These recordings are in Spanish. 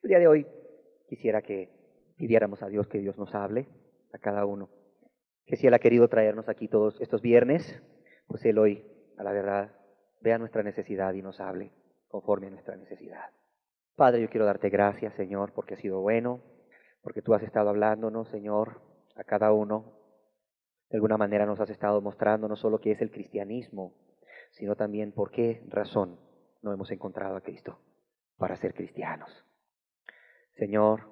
El día de hoy quisiera que pidiéramos a Dios que Dios nos hable a cada uno. Que si Él ha querido traernos aquí todos estos viernes, pues Él hoy, a la verdad, vea nuestra necesidad y nos hable conforme a nuestra necesidad. Padre, yo quiero darte gracias, Señor, porque has sido bueno, porque tú has estado hablándonos, Señor, a cada uno. De alguna manera nos has estado mostrando no solo qué es el cristianismo, sino también por qué razón no hemos encontrado a Cristo para ser cristianos. Señor,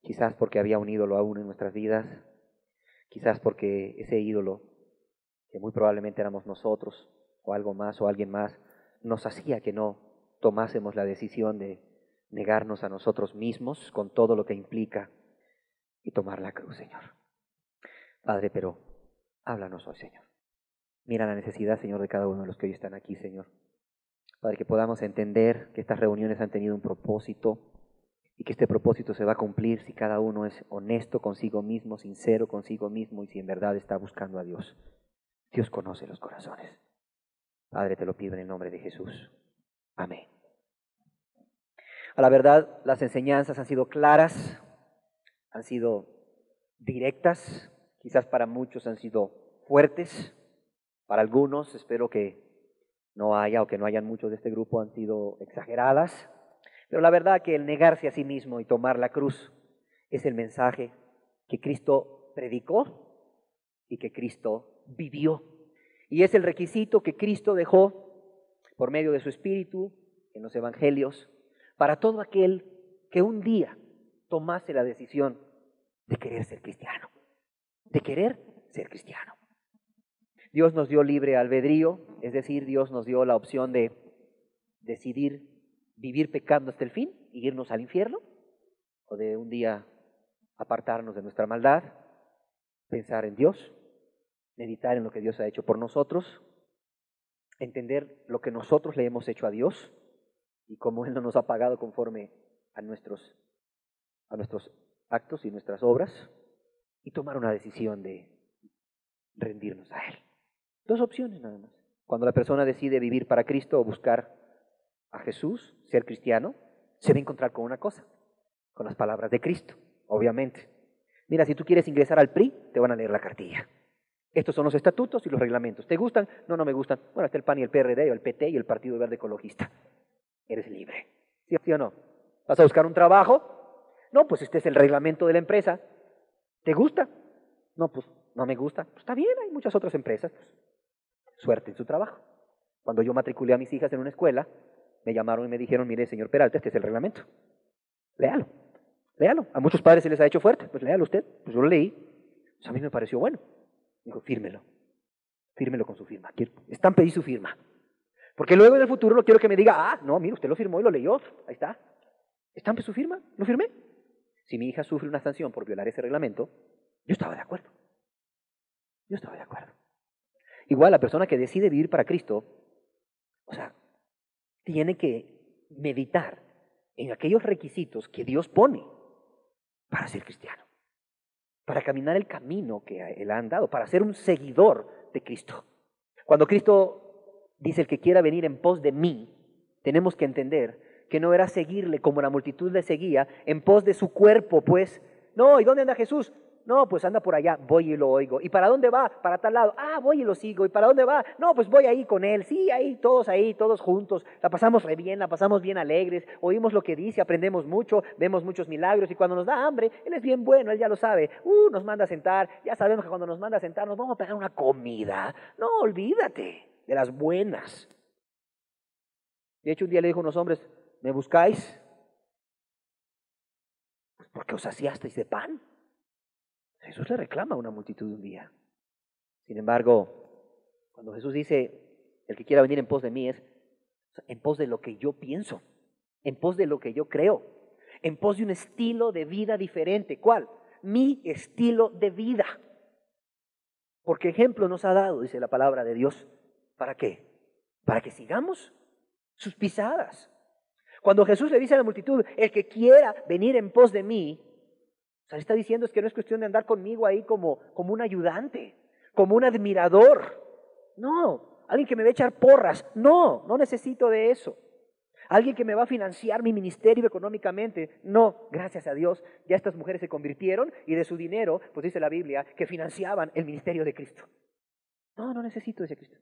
quizás porque había un ídolo aún en nuestras vidas, quizás porque ese ídolo, que muy probablemente éramos nosotros, o algo más, o alguien más, nos hacía que no tomásemos la decisión de negarnos a nosotros mismos con todo lo que implica y tomar la cruz, Señor. Padre, pero háblanos hoy, Señor. Mira la necesidad, Señor, de cada uno de los que hoy están aquí, Señor. Padre, que podamos entender que estas reuniones han tenido un propósito y que este propósito se va a cumplir si cada uno es honesto consigo mismo, sincero consigo mismo y si en verdad está buscando a Dios. Dios conoce los corazones. Padre, te lo pido en el nombre de Jesús. Amén. A la verdad, las enseñanzas han sido claras, han sido directas, quizás para muchos han sido fuertes, para algunos espero que no haya o que no hayan muchos de este grupo han sido exageradas, pero la verdad que el negarse a sí mismo y tomar la cruz es el mensaje que Cristo predicó y que Cristo vivió. Y es el requisito que Cristo dejó por medio de su Espíritu en los Evangelios para todo aquel que un día tomase la decisión de querer ser cristiano. De querer ser cristiano. Dios nos dio libre albedrío, es decir, Dios nos dio la opción de decidir vivir pecando hasta el fin y irnos al infierno, o de un día apartarnos de nuestra maldad, pensar en Dios, meditar en lo que Dios ha hecho por nosotros, entender lo que nosotros le hemos hecho a Dios y cómo Él no nos ha pagado conforme a nuestros actos y nuestras obras, y tomar una decisión de rendirnos a Él. Dos opciones nada más. Cuando la persona decide vivir para Cristo o buscar a Jesús, ser cristiano, se va a encontrar con una cosa, con las palabras de Cristo, obviamente. Mira, si tú quieres ingresar al PRI, te van a leer la cartilla. Estos son los estatutos y los reglamentos. ¿Te gustan? No, no me gustan. Bueno, está el PAN y el PRD o el PT y el Partido Verde Ecologista. Eres libre. ¿Sí o no? ¿Vas a buscar un trabajo? No, pues este es el reglamento de la empresa. ¿Te gusta? No, pues no me gusta. Pues está bien, hay muchas otras empresas. Suerte en su trabajo. Cuando yo matriculé a mis hijas en una escuela, me llamaron y me dijeron, mire, señor Peralta, este es el reglamento. Léalo, léalo. A muchos padres se les ha hecho fuerte, pues léalo usted. Pues yo lo leí, pues a mí me pareció bueno. Dijo, fírmelo con su firma. Estampe ahí su firma. Porque luego en el futuro no quiero que me diga, no, mire, usted lo firmó y lo leyó, ahí está. Estampe su firma, lo firmé. Si mi hija sufre una sanción por violar ese reglamento, yo estaba de acuerdo. Yo estaba de acuerdo. Igual la persona que decide vivir para Cristo, o sea, tiene que meditar en aquellos requisitos que Dios pone para ser cristiano, para caminar el camino que Él ha andado, para ser un seguidor de Cristo. Cuando Cristo dice, el que quiera venir en pos de mí, tenemos que entender que no era seguirle como la multitud le seguía, en pos de su cuerpo, pues. No, ¿y dónde anda Jesús? No, pues anda por allá, voy y lo oigo. ¿Y para dónde va? Para tal lado. Voy y lo sigo. ¿Y para dónde va? No, pues voy ahí con él. Sí, ahí, todos juntos. La pasamos re bien, la pasamos bien alegres. Oímos lo que dice, aprendemos mucho, vemos muchos milagros. Y cuando nos da hambre, Él es bien bueno, Él ya lo sabe. Nos manda a sentar. Ya sabemos que cuando nos manda a sentar nos vamos a pegar una comida. No, olvídate de las buenas. De hecho, un día le dijo a unos hombres, ¿me buscáis? Pues porque os saciasteis de pan. Jesús le reclama a una multitud un día. Sin embargo, cuando Jesús dice, el que quiera venir en pos de mí es en pos de lo que yo pienso, en pos de lo que yo creo, en pos de un estilo de vida diferente. ¿Cuál? Mi estilo de vida. Porque ejemplo nos ha dado, dice la palabra de Dios. ¿Para qué? Para que sigamos sus pisadas. Cuando Jesús le dice a la multitud, el que quiera venir en pos de mí, o sea, le está diciendo es que no es cuestión de andar conmigo ahí como un ayudante, como un admirador. No, alguien que me va a echar porras. No, no necesito de eso. alguien que me va a financiar mi ministerio económicamente. No, gracias a Dios, ya estas mujeres se convirtieron y de su dinero, pues dice la Biblia, que financiaban el ministerio de Cristo. No, no necesito ese Cristo.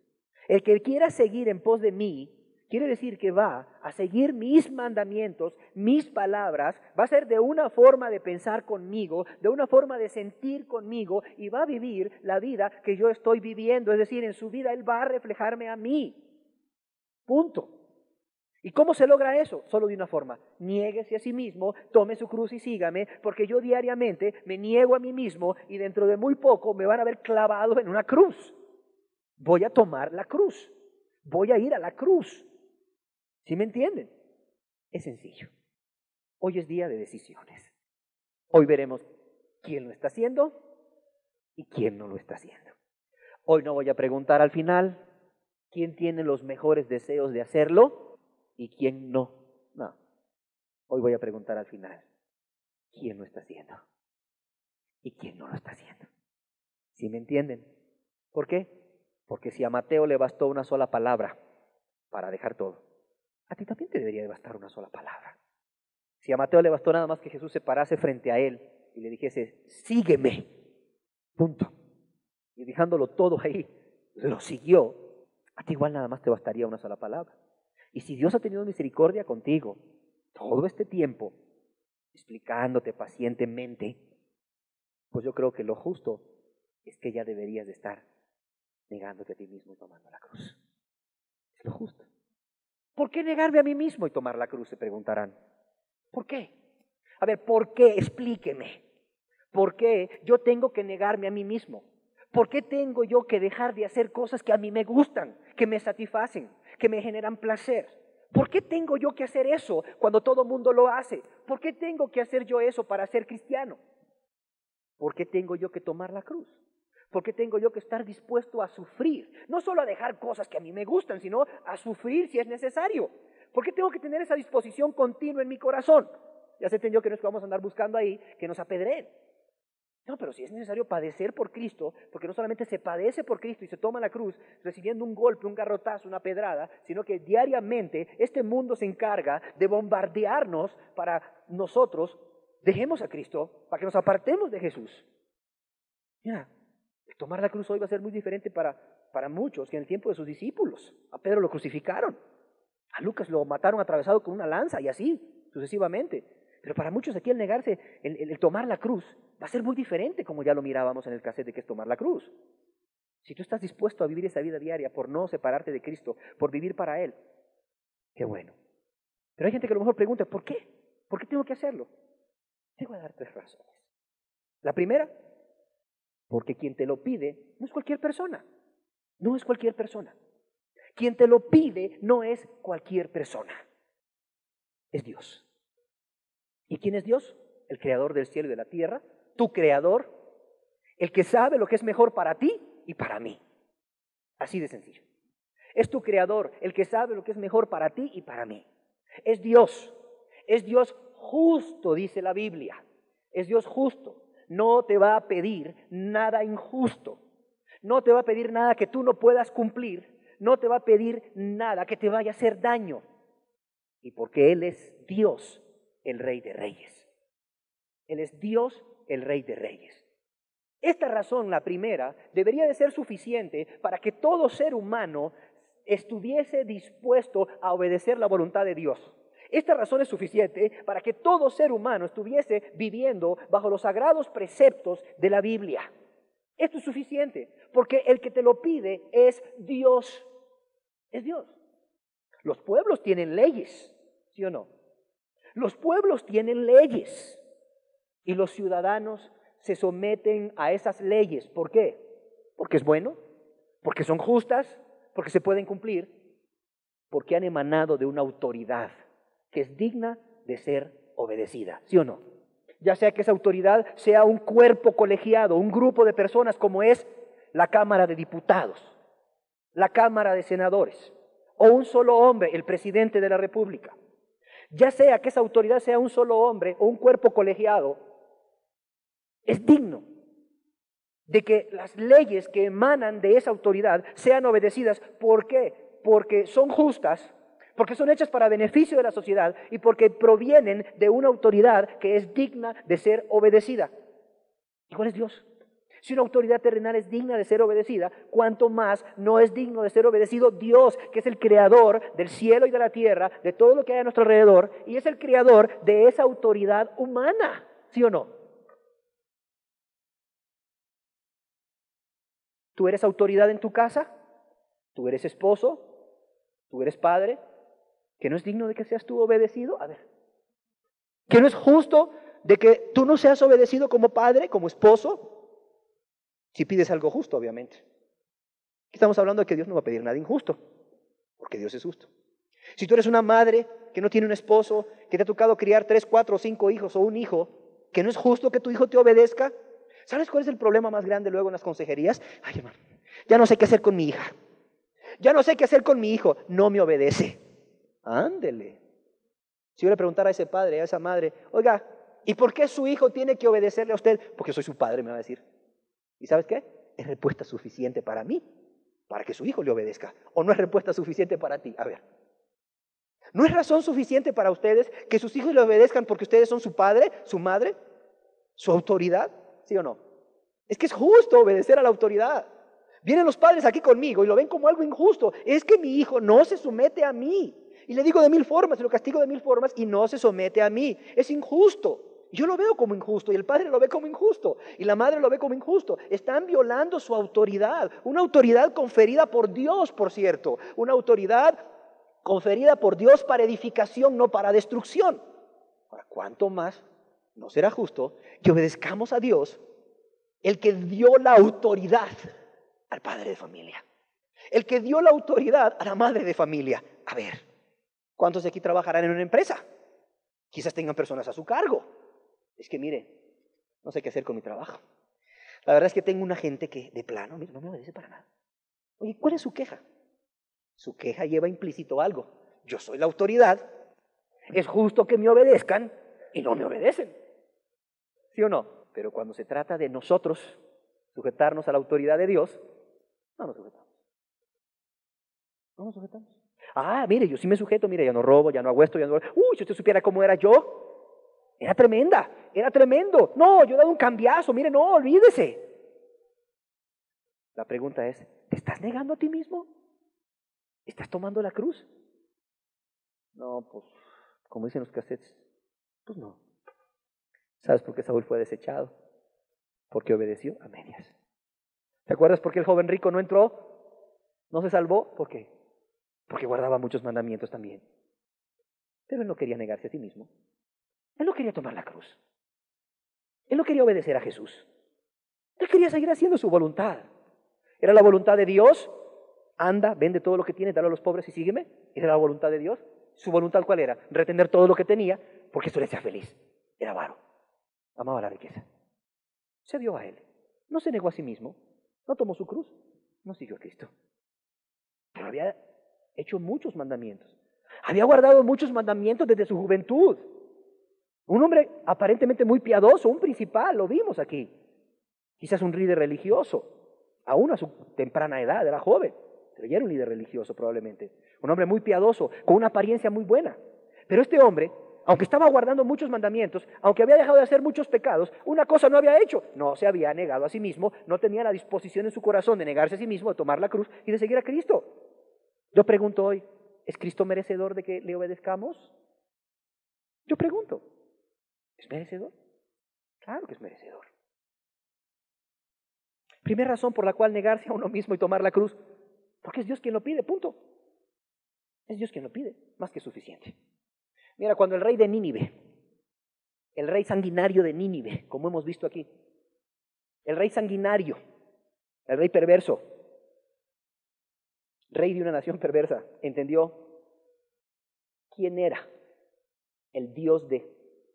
El que quiera seguir en pos de mí, quiere decir que va a seguir mis mandamientos, mis palabras, va a ser de una forma de pensar conmigo, de una forma de sentir conmigo y va a vivir la vida que yo estoy viviendo. Es decir, en su vida Él va a reflejarme a mí. Punto. ¿Y cómo se logra eso? Solo de una forma: niéguese a sí mismo, tome su cruz y sígame, porque yo diariamente me niego a mí mismo y dentro de muy poco me van a ver clavado en una cruz. Voy a tomar la cruz, voy a ir a la cruz. ¿Sí me entienden? Es sencillo. Hoy es día de decisiones. Hoy veremos quién lo está haciendo y quién no lo está haciendo. Hoy no voy a preguntar al final quién tiene los mejores deseos de hacerlo y quién no. No. Hoy voy a preguntar al final quién lo está haciendo y quién no lo está haciendo. ¿Sí me entienden? ¿Por qué? Porque si a Mateo le bastó una sola palabra para dejar todo, a ti también te debería de bastar una sola palabra. Si a Mateo le bastó nada más que Jesús se parase frente a él y le dijese, sígueme, punto. Y dejándolo todo ahí, lo siguió. A ti igual nada más te bastaría una sola palabra. Y si Dios ha tenido misericordia contigo todo este tiempo, explicándote pacientemente, pues yo creo que lo justo es que ya deberías de estar negándote a ti mismo y tomando la cruz. Es lo justo. ¿Por qué negarme a mí mismo y tomar la cruz?, se preguntarán. ¿Por qué? A ver, ¿por qué? Explíqueme. ¿Por qué yo tengo que negarme a mí mismo? ¿Por qué tengo yo que dejar de hacer cosas que a mí me gustan, que me satisfacen, que me generan placer? ¿Por qué tengo yo que hacer eso cuando todo el mundo lo hace? ¿Por qué tengo que hacer yo eso para ser cristiano? ¿Por qué tengo yo que tomar la cruz? ¿Por qué tengo yo que estar dispuesto a sufrir? No solo a dejar cosas que a mí me gustan, sino a sufrir si es necesario. ¿Por qué tengo que tener esa disposición continua en mi corazón? Ya sé yo que no es que vamos a andar buscando ahí que nos apedreen. No, pero si es necesario padecer por Cristo, porque no solamente se padece por Cristo y se toma la cruz recibiendo un golpe, un garrotazo, una pedrada, sino que diariamente este mundo se encarga de bombardearnos para nosotros dejemos a Cristo, para que nos apartemos de Jesús. Mira, tomar la cruz hoy va a ser muy diferente para muchos que en el tiempo de sus discípulos. A Pedro lo crucificaron, a Lucas lo mataron atravesado con una lanza y así sucesivamente. Pero para muchos aquí el negarse, el tomar la cruz, va a ser muy diferente, como ya lo mirábamos en el cassette de que es tomar la cruz. Si tú estás dispuesto a vivir esa vida diaria por no separarte de Cristo, por vivir para Él, qué bueno. Pero hay gente que a lo mejor pregunta, ¿por qué? ¿Por qué tengo que hacerlo? Te voy a dar 3 razones. La primera, porque quien te lo pide no es cualquier persona. No es cualquier persona. Quien te lo pide no es cualquier persona. Es Dios. ¿Y quién es Dios? El creador del cielo y de la tierra, tu creador, el que sabe lo que es mejor para ti y para mí. Así de sencillo. Es tu creador, el que sabe lo que es mejor para ti y para mí. Es Dios justo, dice la Biblia. Es Dios justo. No te va a pedir nada injusto. No te va a pedir nada que tú no puedas cumplir. No te va a pedir nada que te vaya a hacer daño. Y porque Él es Dios, el Rey de Reyes. Él es Dios, el Rey de Reyes. Esta razón, la primera, debería de ser suficiente para que todo ser humano estuviese dispuesto a obedecer la voluntad de Dios. Esta razón es suficiente para que todo ser humano estuviese viviendo bajo los sagrados preceptos de la Biblia. Esto es suficiente, porque el que te lo pide es Dios. Es Dios. Los pueblos tienen leyes, ¿sí o no? Los pueblos tienen leyes y los ciudadanos se someten a esas leyes. ¿Por qué? Porque es bueno, porque son justas, porque se pueden cumplir, porque han emanado de una autoridad que es digna de ser obedecida, ¿sí o no? Ya sea que esa autoridad sea un cuerpo colegiado, un grupo de personas como es la Cámara de Diputados, la Cámara de Senadores, o un solo hombre, el presidente de la República. Ya sea que esa autoridad sea un solo hombre o un cuerpo colegiado, es digno de que las leyes que emanan de esa autoridad sean obedecidas. ¿Por qué? Porque son justas, porque son hechas para beneficio de la sociedad y porque provienen de una autoridad que es digna de ser obedecida. ¿Y cuál es Dios? Si una autoridad terrenal es digna de ser obedecida, ¿cuánto más no es digno de ser obedecido Dios, que es el creador del cielo y de la tierra, de todo lo que hay a nuestro alrededor, y es el creador de esa autoridad humana? ¿Sí o no? ¿Tú eres autoridad en tu casa? ¿Tú eres esposo? ¿Tú eres padre? ¿Que no es digno de que seas tú obedecido? A ver. ¿Que no es justo de que tú no seas obedecido como padre, como esposo? Si pides algo justo, obviamente. Aquí estamos hablando de que Dios no va a pedir nada injusto, porque Dios es justo. Si tú eres una madre que no tiene un esposo, que te ha tocado criar 3, 4 o 5 hijos o un hijo, que no es justo que tu hijo te obedezca, ¿sabes cuál es el problema más grande luego en las consejerías? Ay, hermano, ya no sé qué hacer con mi hija. Ya no sé qué hacer con mi hijo. No me obedece. Ándele. Si yo le preguntara a ese padre, a esa madre, oiga, ¿y por qué su hijo tiene que obedecerle a usted? Porque soy su padre, me va a decir. ¿Y sabes qué? Es respuesta suficiente para mí, para que su hijo le obedezca. ¿O no es respuesta suficiente para ti? A ver. ¿No es razón suficiente para ustedes que sus hijos le obedezcan porque ustedes son su padre, su madre, su autoridad? ¿Sí o no? Es que es justo obedecer a la autoridad. Vienen los padres aquí conmigo y lo ven como algo injusto. Es que mi hijo no se somete a mí. Y le digo de 1000 formas, y lo castigo de 1000 formas y no se somete a mí. Es injusto. Yo lo veo como injusto y el padre lo ve como injusto y la madre lo ve como injusto. Están violando su autoridad, una autoridad conferida por Dios, por cierto, una autoridad conferida por Dios para edificación, no para destrucción. Ahora, ¿cuánto más no será justo que obedezcamos a Dios, el que dio la autoridad al padre de familia, el que dio la autoridad a la madre de familia? A ver, ¿cuántos de aquí trabajarán en una empresa? Quizás tengan personas a su cargo. Es que mire, no sé qué hacer con mi trabajo. La verdad es que tengo una gente que de plano, mire, no me obedece para nada. Oye, ¿cuál es su queja? Su queja lleva implícito algo. Yo soy la autoridad, es justo que me obedezcan y no me obedecen. ¿Sí o no? Pero cuando se trata de nosotros sujetarnos a la autoridad de Dios, no nos sujetamos. No nos sujetamos. Ah, mire, yo sí me sujeto, mire, ya no robo, ya no hago esto, ya no... si usted supiera cómo era yo, era tremenda, era tremendo. No, yo he dado un cambiazo, mire, no, olvídese. La pregunta es, ¿te estás negando a ti mismo? ¿Estás tomando la cruz? No, pues, como dicen los cassettes, pues no. ¿Sabes por qué Saúl fue desechado? Porque obedeció a medias. ¿Te acuerdas por qué el joven rico no entró? ¿No se salvó? ¿Por qué? Porque guardaba muchos mandamientos también. Pero él no quería negarse a sí mismo. Él no quería tomar la cruz. Él no quería obedecer a Jesús. Él quería seguir haciendo su voluntad. ¿Era la voluntad de Dios? Anda, vende todo lo que tienes, dale a los pobres y sígueme. ¿Era la voluntad de Dios? ¿Su voluntad cuál era? Retener todo lo que tenía, porque eso le hacía feliz. Era avaro. Amaba la riqueza. Se dio a él. No se negó a sí mismo. No tomó su cruz. No siguió a Cristo. Pero había hecho muchos mandamientos. Había guardado muchos mandamientos desde su juventud. Un hombre aparentemente muy piadoso, un principal, lo vimos aquí. Quizás un líder religioso. Aún a su temprana edad, era joven. Pero ya era un líder religioso probablemente. Un hombre muy piadoso, con una apariencia muy buena. Pero este hombre, aunque estaba guardando muchos mandamientos, aunque había dejado de hacer muchos pecados, una cosa no había hecho. No se había negado a sí mismo, no tenía la disposición en su corazón de negarse a sí mismo, de tomar la cruz y de seguir a Cristo. Yo pregunto hoy, ¿es Cristo merecedor de que le obedezcamos? Yo pregunto, ¿es merecedor? Claro que es merecedor. Primera razón por la cual negarse a uno mismo y tomar la cruz, porque es Dios quien lo pide, punto. Es Dios quien lo pide, más que suficiente. Mira, cuando el rey de Nínive, el rey sanguinario de Nínive, como hemos visto aquí, el rey sanguinario, el rey perverso, rey de una nación perversa, entendió quién era el Dios de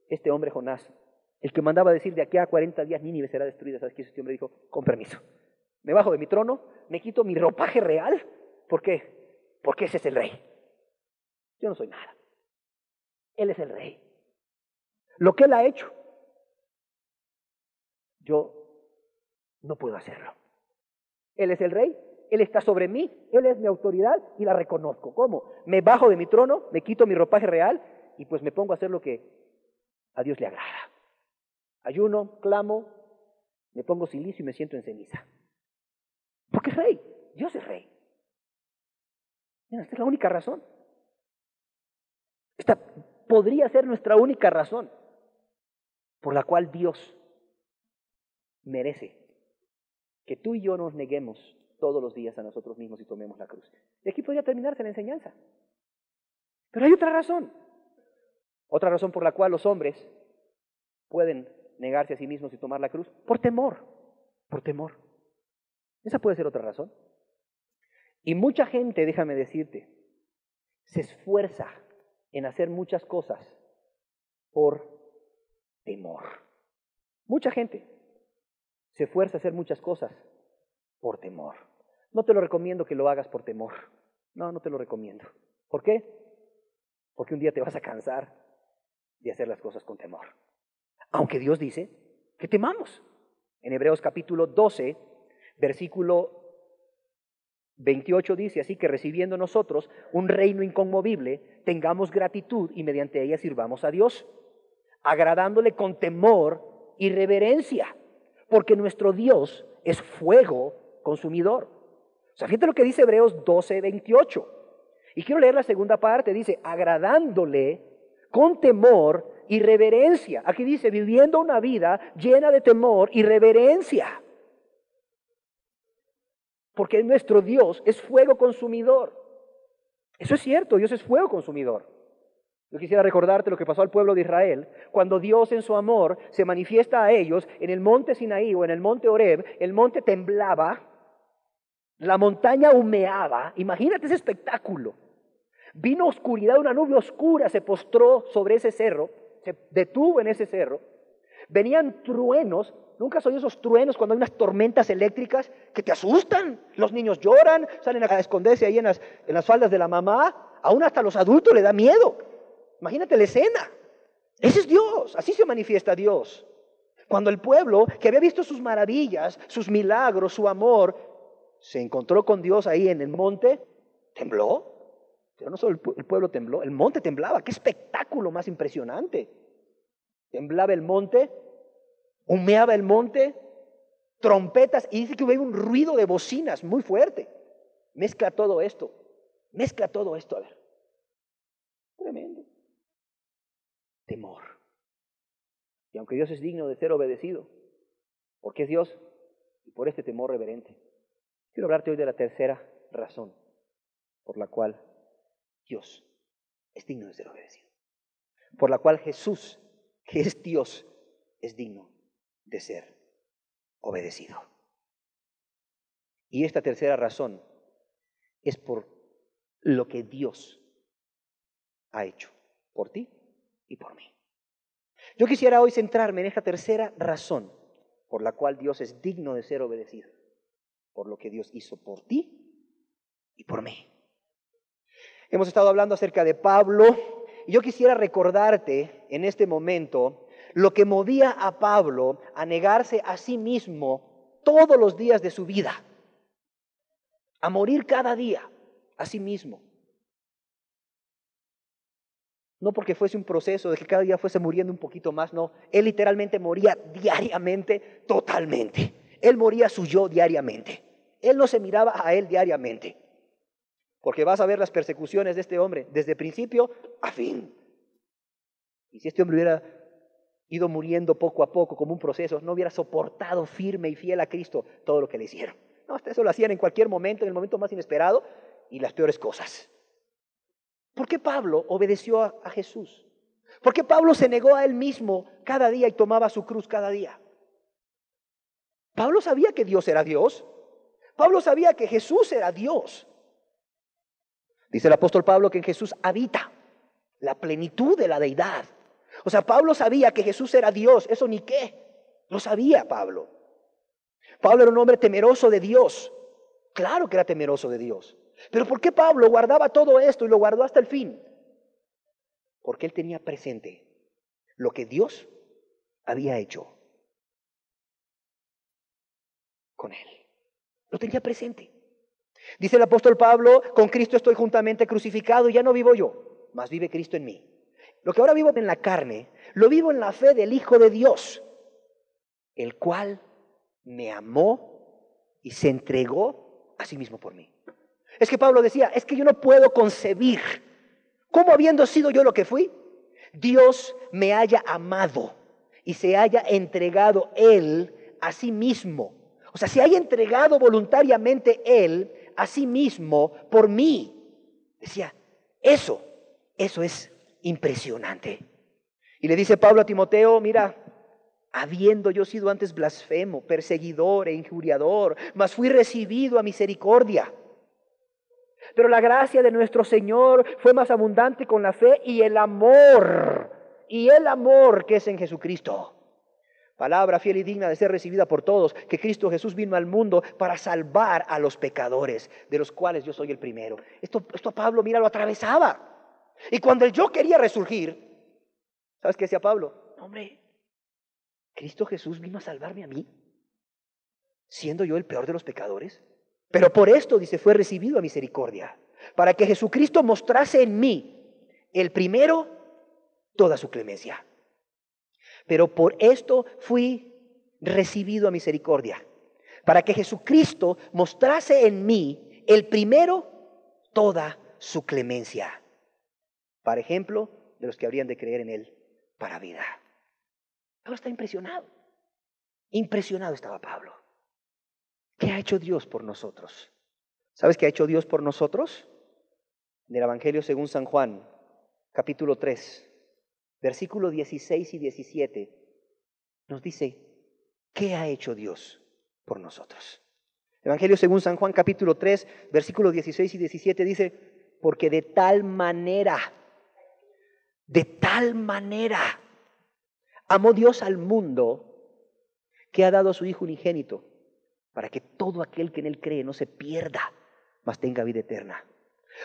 este hombre Jonás, el que mandaba decir de aquí a 40 días Nínive será destruida. ¿Sabes qué? Este hombre dijo, con permiso, me bajo de mi trono, me quito mi ropaje real. ¿Por qué? Porque ese es el rey. Yo no soy nada. Él es el rey. Lo que él ha hecho, yo no puedo hacerlo. Él es el rey, Él está sobre mí, Él es mi autoridad y la reconozco. ¿Cómo? Me bajo de mi trono, me quito mi ropaje real y pues me pongo a hacer lo que a Dios le agrada. Ayuno, clamo, me pongo silicio y me siento en ceniza. Porque es rey, Dios es rey. Mira, esta es la única razón. Esta podría ser nuestra única razón por la cual Dios merece que tú y yo nos neguemos todos los días a nosotros mismos y tomemos la cruz. Y aquí podría terminarse la enseñanza. Pero hay otra razón. Otra razón por la cual los hombres pueden negarse a sí mismos y tomar la cruz. Por temor. Por temor. Esa puede ser otra razón. Y mucha gente, déjame decirte, se esfuerza en hacer muchas cosas por temor. Mucha gente se esfuerza a hacer muchas cosas por temor. No te lo recomiendo que lo hagas por temor. No te lo recomiendo. ¿Por qué? Porque un día te vas a cansar de hacer las cosas con temor. Aunque Dios dice que temamos. En Hebreos capítulo 12, versículo 28 dice así: que recibiendo nosotros un reino inconmovible, tengamos gratitud y mediante ella sirvamos a Dios, agradándole con temor y reverencia, porque nuestro Dios es fuego consumidor. O sea, fíjate lo que dice Hebreos 12, 28. Y quiero leer la segunda parte, dice, agradándole con temor y reverencia. Aquí dice, viviendo una vida llena de temor y reverencia. Porque nuestro Dios es fuego consumidor. Eso es cierto, Dios es fuego consumidor. Yo quisiera recordarte lo que pasó al pueblo de Israel, cuando Dios en su amor se manifiesta a ellos en el monte Sinaí o en el monte Horeb. El monte temblaba, la montaña humeaba. Imagínate ese espectáculo. Vino oscuridad, una nube oscura se postró sobre ese cerro, se detuvo en ese cerro. Venían truenos. ¿Nunca has oído esos truenos cuando hay unas tormentas eléctricas que te asustan? Los niños lloran, salen a esconderse ahí en las faldas de la mamá. Aún hasta a los adultos le da miedo. Imagínate la escena. Ese es Dios, así se manifiesta Dios. Cuando el pueblo, que había visto sus maravillas, sus milagros, su amor, se encontró con Dios ahí en el monte, tembló. Pero no solo el pueblo tembló, el monte temblaba. ¡Qué espectáculo más impresionante! Temblaba el monte, humeaba el monte, trompetas, y dice que hubo un ruido de bocinas muy fuerte. Mezcla todo esto, a ver. Tremendo. Temor. Y aunque Dios es digno de ser obedecido, porque es Dios, y por este temor reverente, quiero hablarte hoy de la tercera razón por la cual Dios es digno de ser obedecido. Por la cual Jesús, que es Dios, es digno de ser obedecido. Y esta tercera razón es por lo que Dios ha hecho por ti y por mí. Yo quisiera hoy centrarme en esta tercera razón por la cual Dios es digno de ser obedecido, por lo que Dios hizo por ti y por mí. Hemos estado hablando acerca de Pablo, y yo quisiera recordarte en este momento lo que movía a Pablo a negarse a sí mismo todos los días de su vida, a morir cada día a sí mismo. No porque fuese un proceso de que cada día fuese muriendo un poquito más, no. Él literalmente moría diariamente, totalmente. Él moría a su yo diariamente. Él no se miraba a él diariamente. Porque vas a ver las persecuciones de este hombre desde principio a fin. Y si este hombre hubiera ido muriendo poco a poco como un proceso, no hubiera soportado firme y fiel a Cristo todo lo que le hicieron. No, hasta eso lo hacían en cualquier momento, en el momento más inesperado y las peores cosas. ¿Por qué Pablo obedeció a Jesús? ¿Por qué Pablo se negó a él mismo cada día y tomaba su cruz cada día? Pablo sabía que Dios era Dios. Pablo sabía que Jesús era Dios. Dice el apóstol Pablo que en Jesús habita la plenitud de la deidad. O sea, Pablo sabía que Jesús era Dios. Eso ni qué. Lo sabía Pablo. Pablo era un hombre temeroso de Dios. Claro que era temeroso de Dios. Pero ¿por qué Pablo guardaba todo esto y lo guardó hasta el fin? Porque él tenía presente lo que Dios había hecho con él. Lo tenía presente. Dice el apóstol Pablo, con Cristo estoy juntamente crucificado y ya no vivo yo, mas vive Cristo en mí. Lo que ahora vivo en la carne, lo vivo en la fe del Hijo de Dios, el cual me amó y se entregó a sí mismo por mí. Es que Pablo decía, es que yo no puedo concebir cómo, habiendo sido yo lo que fui, Dios me haya amado y se haya entregado Él a sí mismo. O sea, se haya entregado voluntariamente Él a sí mismo por mí. Decía, eso es impresionante. Y le dice Pablo a Timoteo, mira, habiendo yo sido antes blasfemo, perseguidor e injuriador, mas fui recibido a misericordia. Pero la gracia de nuestro Señor fue más abundante con la fe y el amor que es en Jesucristo. Palabra fiel y digna de ser recibida por todos, que Cristo Jesús vino al mundo para salvar a los pecadores, de los cuales yo soy el primero. Esto a Pablo, mira, lo atravesaba. Y cuando el yo quería resurgir, ¿sabes qué decía Pablo? Hombre, Cristo Jesús vino a salvarme a mí, siendo yo el peor de los pecadores. Pero por esto, dice, fue recibido a misericordia, para que Jesucristo mostrase en mí, el primero, toda su clemencia. Pero por esto fui recibido a misericordia, para que Jesucristo mostrase en mí, el primero, toda su clemencia, para ejemplo de los que habrían de creer en Él para vida. Pablo está impresionado. Impresionado estaba Pablo. ¿Qué ha hecho Dios por nosotros? ¿Sabes qué ha hecho Dios por nosotros? En el Evangelio según San Juan, capítulo 3, versículo 16 y 17, nos dice, ¿qué ha hecho Dios por nosotros? Evangelio según San Juan, capítulo 3, versículo 16 y 17 dice, porque de tal manera amó Dios al mundo que ha dado a su Hijo unigénito, para que todo aquel que en Él cree no se pierda, mas tenga vida eterna.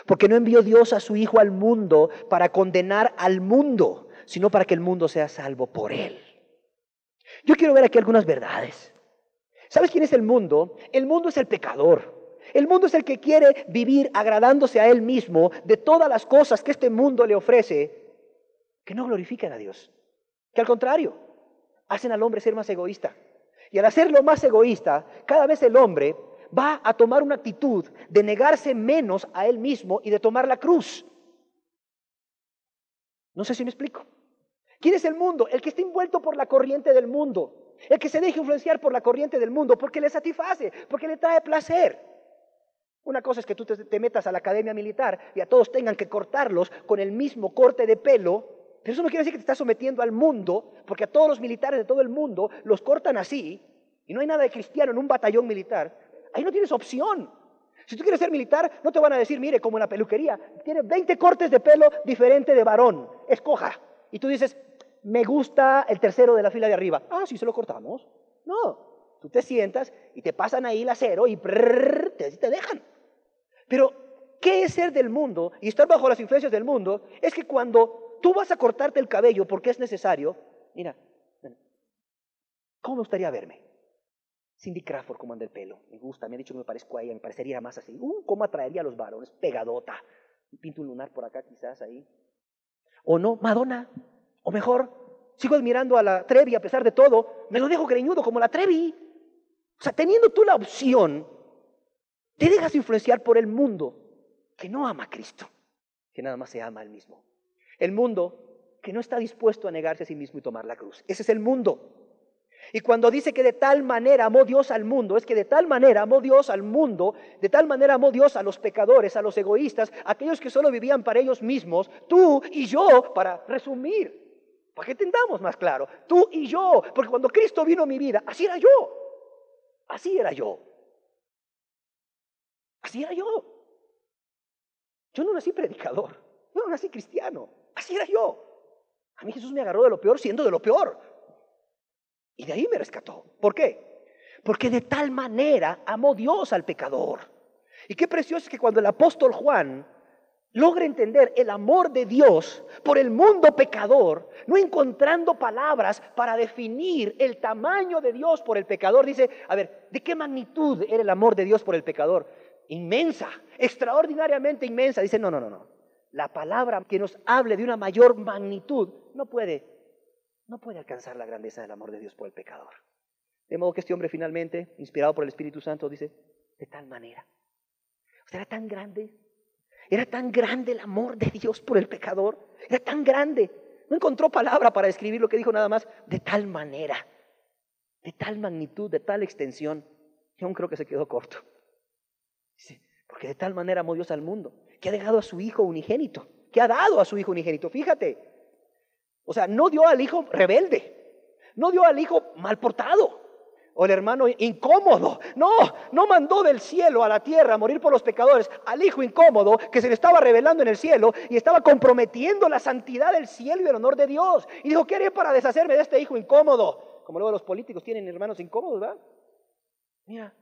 Porque no envió Dios a su Hijo al mundo para condenar al mundo, sino para que el mundo sea salvo por Él. Yo quiero ver aquí algunas verdades. ¿Sabes quién es el mundo? El mundo es el pecador. El mundo es el que quiere vivir agradándose a él mismo de todas las cosas que este mundo le ofrece, que no glorifican a Dios. Que al contrario, hacen al hombre ser más egoísta. Y al hacerlo más egoísta, cada vez el hombre va a tomar una actitud de negarse menos a él mismo y de tomar la cruz. No sé si me explico. ¿Quién es el mundo? El que está envuelto por la corriente del mundo. El que se deja influenciar por la corriente del mundo porque le satisface, porque le trae placer. Una cosa es que tú te metas a la academia militar y a todos tengan que cortarlos con el mismo corte de pelo. Pero eso no quiere decir que te estás sometiendo al mundo, porque a todos los militares de todo el mundo los cortan así, y no hay nada de cristiano en un batallón militar. Ahí no tienes opción. Si tú quieres ser militar, no te van a decir, mire, como en la peluquería, tiene 20 cortes de pelo diferente de varón, escoja. Y tú dices, me gusta el tercero de la fila de arriba. Ah, sí, se lo cortamos. No, tú te sientas y te pasan ahí el acero y te dejan. Pero, ¿qué es ser del mundo y estar bajo las influencias del mundo? Es que cuando tú vas a cortarte el cabello porque es necesario, mira, ¿cómo me gustaría verme? Cindy Crawford, ¿cómo anda el pelo? Me gusta, me ha dicho que me parezco a ella, me parecería más así. ¿Cómo atraería a los varones? Pegadota. Pinto un lunar por acá quizás ahí. O no, Madonna. O mejor, sigo admirando a la Trevi a pesar de todo, me lo dejo greñudo como la Trevi. O sea, teniendo tú la opción, te dejas influenciar por el mundo que no ama a Cristo, que nada más se ama a él mismo. El mundo que no está dispuesto a negarse a sí mismo y tomar la cruz. Ese es el mundo. Y cuando dice que de tal manera amó Dios al mundo, es que de tal manera amó Dios al mundo, de tal manera amó Dios a los pecadores, a los egoístas, a aquellos que solo vivían para ellos mismos, tú y yo, para resumir, para que entendamos más claro, tú y yo, porque cuando Cristo vino a mi vida, así era yo, así era yo, así era yo. Yo no nací predicador, yo no nací cristiano, así era yo. A mí Jesús me agarró de lo peor siendo de lo peor. Y de ahí me rescató. ¿Por qué? Porque de tal manera amó Dios al pecador. Y qué precioso es que cuando el apóstol Juan logra entender el amor de Dios por el mundo pecador, no encontrando palabras para definir el tamaño de Dios por el pecador, dice, a ver, ¿de qué magnitud era el amor de Dios por el pecador? inmensa, extraordinariamente inmensa. Dice, no, no, no, no. La palabra que nos hable de una mayor magnitud no puede alcanzar la grandeza del amor de Dios por el pecador. De modo que este hombre finalmente, inspirado por el Espíritu Santo, dice, de tal manera. O sea, era tan grande el amor de Dios por el pecador, era tan grande. No encontró palabra para describir lo que dijo, nada más, de tal manera, de tal magnitud, de tal extensión. Yo aún creo que se quedó corto. Dice, porque de tal manera amó Dios al mundo, que ha dejado a su Hijo unigénito, que ha dado a su Hijo unigénito. Fíjate, o sea, no dio al hijo rebelde, no dio al hijo mal portado, o el hermano incómodo. No mandó del cielo a la tierra a morir por los pecadores al hijo incómodo que se le estaba revelando en el cielo y estaba comprometiendo la santidad del cielo y del honor de Dios. Y dijo, ¿qué haré para deshacerme de este hijo incómodo? Como luego los políticos tienen hermanos incómodos, ¿verdad? Mira,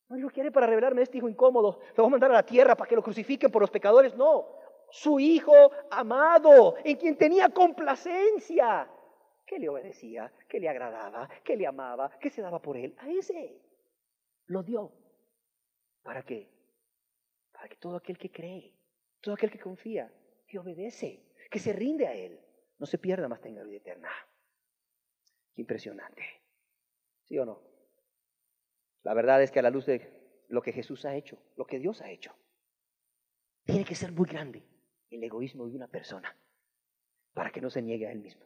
no dijo, ¿qué haré para revelarme de este hijo incómodo? Lo voy a mandar a la tierra para que lo crucifiquen por los pecadores. No, su hijo amado, en quien tenía complacencia, que le obedecía, que le agradaba, que le amaba, que se daba por él. A ese lo dio. ¿Para qué? Para que todo aquel que cree, todo aquel que confía, que obedece, que se rinde a él, no se pierda, más tenga vida eterna. Qué impresionante. ¿Sí o no? La verdad es que a la luz de lo que Jesús ha hecho, lo que Dios ha hecho, tiene que ser muy grande el egoísmo de una persona para que no se niegue a él mismo.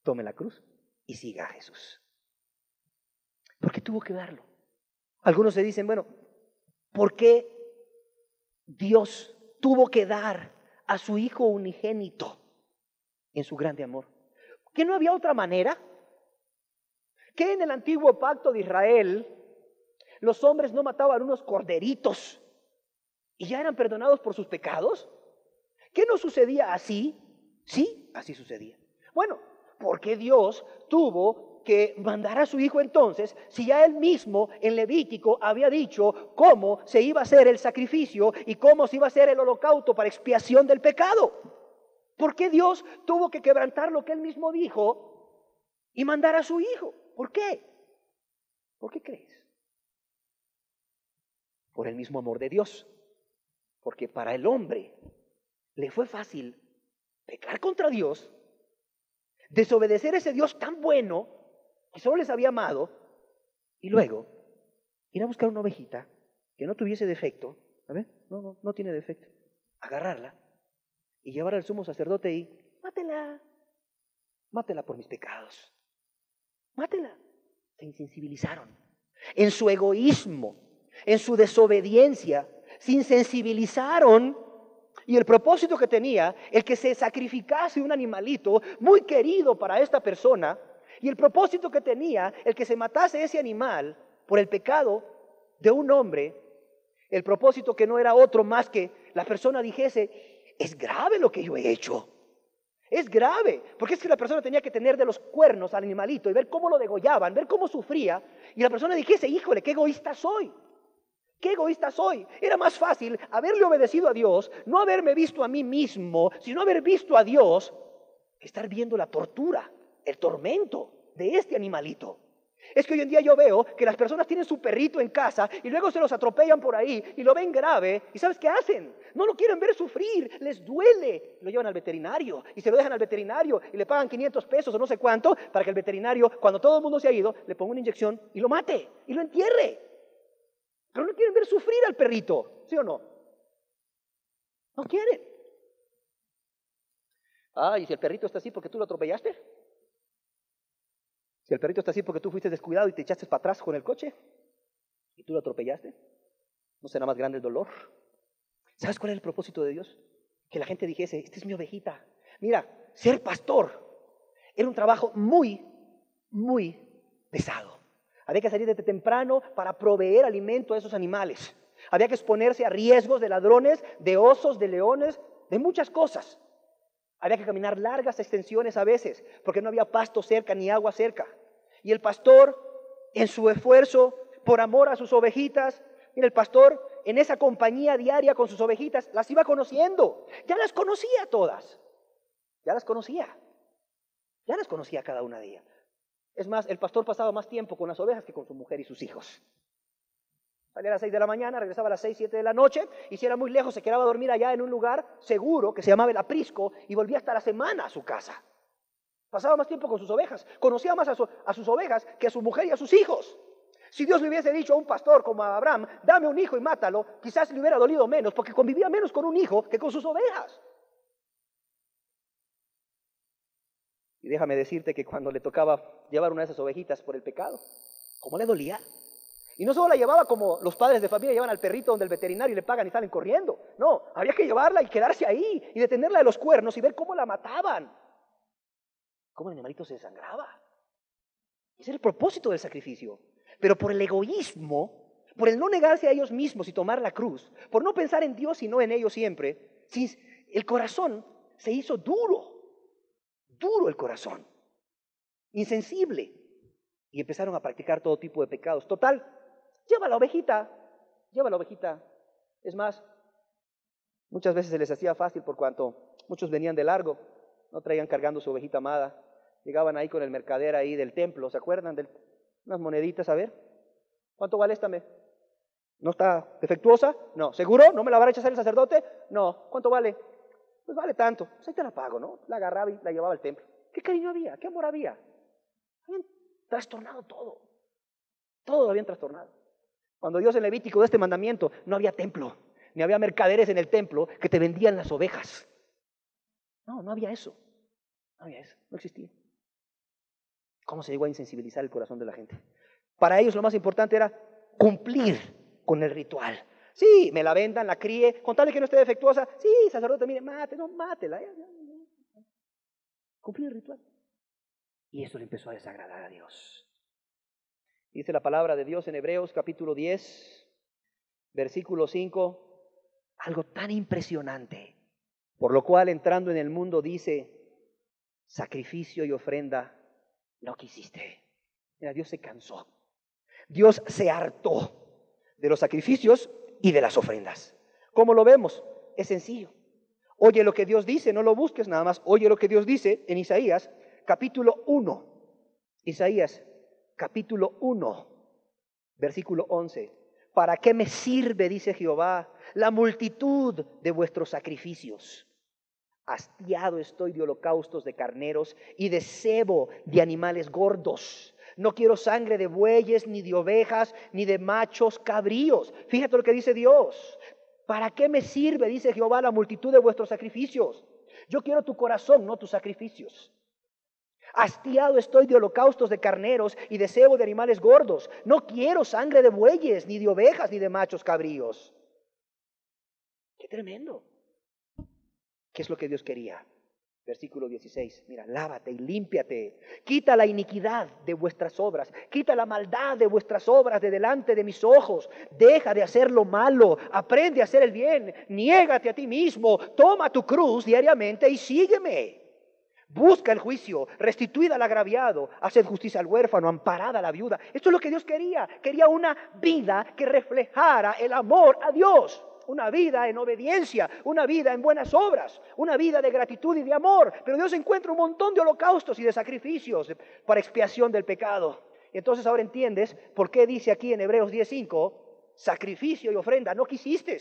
Tome la cruz y siga a Jesús. ¿Por qué tuvo que darlo? Algunos se dicen, bueno, ¿por qué Dios tuvo que dar a su Hijo unigénito en su grande amor? ¿Que no había otra manera? ¿Que en el antiguo pacto de Israel los hombres no mataban unos corderitos y ya eran perdonados por sus pecados? ¿Qué no sucedía así? Sí, así sucedía. Bueno, ¿por qué Dios tuvo que mandar a su Hijo entonces, si ya Él mismo en Levítico había dicho cómo se iba a hacer el sacrificio y cómo se iba a hacer el holocausto para expiación del pecado? ¿Por qué Dios tuvo que quebrantar lo que Él mismo dijo y mandar a su Hijo? ¿Por qué? ¿Por qué crees? Por el mismo amor de Dios. Porque para el hombre le fue fácil pecar contra Dios, desobedecer a ese Dios tan bueno que solo les había amado, y luego ir a buscar una ovejita que no tuviese defecto. A ver, no tiene defecto. Agarrarla y llevar al sumo sacerdote y mátela por mis pecados. Mátela. Se insensibilizaron. En su egoísmo, en su desobediencia, se insensibilizaron. Y el propósito que tenía, el que se sacrificase un animalito muy querido para esta persona, y el propósito que tenía, el que se matase ese animal por el pecado de un hombre, el propósito que no era otro más que la persona dijese, es grave lo que yo he hecho. Es grave, porque es que la persona tenía que tener de los cuernos al animalito y ver cómo lo degollaban, ver cómo sufría, y la persona dijese, híjole, qué egoísta soy. ¡Qué egoísta soy! Era más fácil haberle obedecido a Dios, no haberme visto a mí mismo, sino haber visto a Dios, que estar viendo la tortura, el tormento de este animalito. Es que hoy en día yo veo que las personas tienen su perrito en casa y luego se los atropellan por ahí y lo ven grave. ¿Y sabes qué hacen? No lo quieren ver sufrir, les duele. Lo llevan al veterinario y se lo dejan al veterinario y le pagan 500 pesos o no sé cuánto para que el veterinario, cuando todo el mundo se ha ido, le ponga una inyección y lo mate y lo entierre. Pero no quieren ver sufrir al perrito, ¿sí o no? No quieren. ¿Y si el perrito está así porque tú lo atropellaste? Si el perrito está así porque tú fuiste descuidado y te echaste para atrás con el coche y tú lo atropellaste, ¿no será más grande el dolor? ¿Sabes cuál es el propósito de Dios? Que la gente dijese, esta es mi ovejita. Mira, ser pastor era un trabajo muy, muy pesado. Había que salir desde temprano para proveer alimento a esos animales. Había que exponerse a riesgos de ladrones, de osos, de leones, de muchas cosas. Había que caminar largas extensiones a veces, porque no había pasto cerca ni agua cerca. Y el pastor, en su esfuerzo por amor a sus ovejitas, mira, el pastor en esa compañía diaria con sus ovejitas, las iba conociendo. Ya las conocía todas. Ya las conocía cada una de ellas. Es más, el pastor pasaba más tiempo con las ovejas que con su mujer y sus hijos. Salía a las 6 de la mañana, regresaba a las 6, 7 de la noche, y si era muy lejos se quedaba a dormir allá en un lugar seguro que se llamaba el aprisco y volvía hasta la semana a su casa. Pasaba más tiempo con sus ovejas, conocía más a sus ovejas que a su mujer y a sus hijos. Si Dios le hubiese dicho a un pastor como a Abraham, dame un hijo y mátalo, quizás le hubiera dolido menos, porque convivía menos con un hijo que con sus ovejas. Y déjame decirte que cuando le tocaba llevar una de esas ovejitas por el pecado, ¿cómo le dolía? Y no solo la llevaba como los padres de familia llevan al perrito donde el veterinario y le pagan y salen corriendo. No, había que llevarla y quedarse ahí y detenerla de los cuernos y ver cómo la mataban. Cómo el animalito se desangraba. Ese era el propósito del sacrificio. Pero por el egoísmo, por el no negarse a ellos mismos y tomar la cruz, por no pensar en Dios y no en ellos siempre, el corazón se hizo duro. Duro el corazón. Insensible. Y empezaron a practicar todo tipo de pecados. Total, lleva la ovejita. Lleva la ovejita. Es más, muchas veces se les hacía fácil por cuanto muchos venían de largo, no traían cargando su ovejita amada. Llegaban ahí con el mercader ahí del templo, ¿se acuerdan? Unas moneditas, a ver. ¿Cuánto vale esta? ¿No está defectuosa? No. ¿Seguro? ¿No me la va a rechazar el sacerdote? No. ¿Cuánto vale? Pues vale tanto. Pues ahí te la pago, ¿no? La agarraba y la llevaba al templo. ¿Qué cariño había? ¿Qué amor había? Habían trastornado todo. Todo lo habían trastornado. Cuando Dios en Levítico de este mandamiento, no había templo, ni había mercaderes en el templo que te vendían las ovejas. No, no había eso. No había eso. No existía. ¿Cómo se llegó a insensibilizar el corazón de la gente? Para ellos lo más importante era cumplir con el ritual. Sí, me la vendan, la críe, con tal de que no esté defectuosa. Sí, sacerdote, mire, mátela. Cumplir el ritual. Y eso le empezó a desagradar a Dios. Dice la palabra de Dios en Hebreos capítulo 10, versículo 5, algo tan impresionante. Por lo cual, entrando en el mundo, dice, sacrificio y ofrenda no quisiste. Mira, Dios se cansó. Dios se hartó de los sacrificios y de las ofrendas. ¿Cómo lo vemos? Es sencillo. Oye lo que Dios dice, no lo busques nada más. Oye lo que Dios dice en Isaías, capítulo 1. Isaías, capítulo 1, versículo 11. ¿Para qué me sirve, dice Jehová, la multitud de vuestros sacrificios? Hastiado estoy de holocaustos de carneros y de cebo de animales gordos. No quiero sangre de bueyes, ni de ovejas, ni de machos cabríos. Fíjate lo que dice Dios. ¿Para qué me sirve, dice Jehová, la multitud de vuestros sacrificios? Yo quiero tu corazón, no tus sacrificios. Hastiado estoy de holocaustos de carneros y de cebo de animales gordos. No quiero sangre de bueyes, ni de ovejas, ni de machos cabríos. ¡Qué tremendo! ¿Qué es lo que Dios quería? Versículo 16, mira, lávate y límpiate, quita la iniquidad de vuestras obras, quita la maldad de vuestras obras de delante de mis ojos, deja de hacer lo malo, aprende a hacer el bien, niégate a ti mismo, toma tu cruz diariamente y sígueme. Busca el juicio, restituid al agraviado, haced justicia al huérfano, amparad a la viuda. Esto es lo que Dios quería, quería una vida que reflejara el amor a Dios. Una vida en obediencia, una vida en buenas obras, una vida de gratitud y de amor. Pero Dios encuentra un montón de holocaustos y de sacrificios para expiación del pecado. Entonces ahora entiendes por qué dice aquí en Hebreos 10:5, sacrificio y ofrenda no quisiste.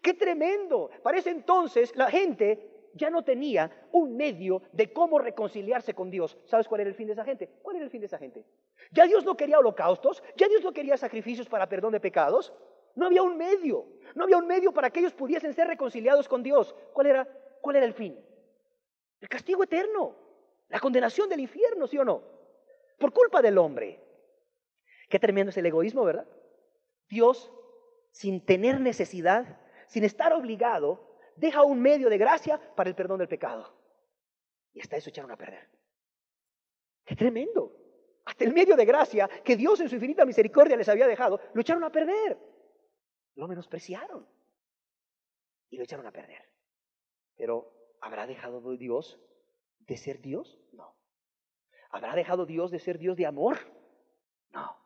¡Qué tremendo! Parece entonces la gente ya no tenía un medio de cómo reconciliarse con Dios. ¿Sabes cuál era el fin de esa gente? ¿Cuál era el fin de esa gente? Ya Dios no quería holocaustos, ya Dios no quería sacrificios para perdón de pecados. No había un medio, no había un medio para que ellos pudiesen ser reconciliados con Dios. ¿Cuál era el fin? El castigo eterno, la condenación del infierno, ¿sí o no? Por culpa del hombre. Qué tremendo es el egoísmo, ¿verdad? Dios, sin tener necesidad, sin estar obligado, deja un medio de gracia para el perdón del pecado. Y hasta eso echaron a perder. ¡Qué tremendo! Hasta el medio de gracia que Dios en su infinita misericordia les había dejado, lo echaron a perder. Lo menospreciaron y lo echaron a perder. Pero ¿habrá dejado Dios de ser Dios? No. ¿Habrá dejado Dios de ser Dios de amor? No.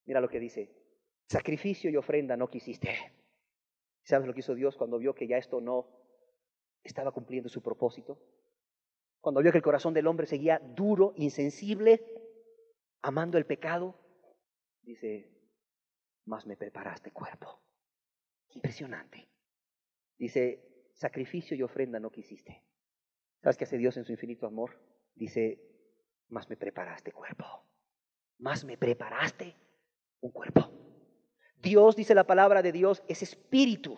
Mira lo que dice, sacrificio y ofrenda no quisiste. ¿Sabes lo que hizo Dios cuando vio que ya esto no estaba cumpliendo su propósito? Cuando vio que el corazón del hombre seguía duro, insensible, amando el pecado, dice, mas me preparaste cuerpo. Impresionante. Dice, sacrificio y ofrenda no quisiste. ¿Sabes qué hace Dios en su infinito amor? Dice, mas me preparaste cuerpo. Mas me preparaste un cuerpo. Dios, dice la palabra de Dios, es espíritu.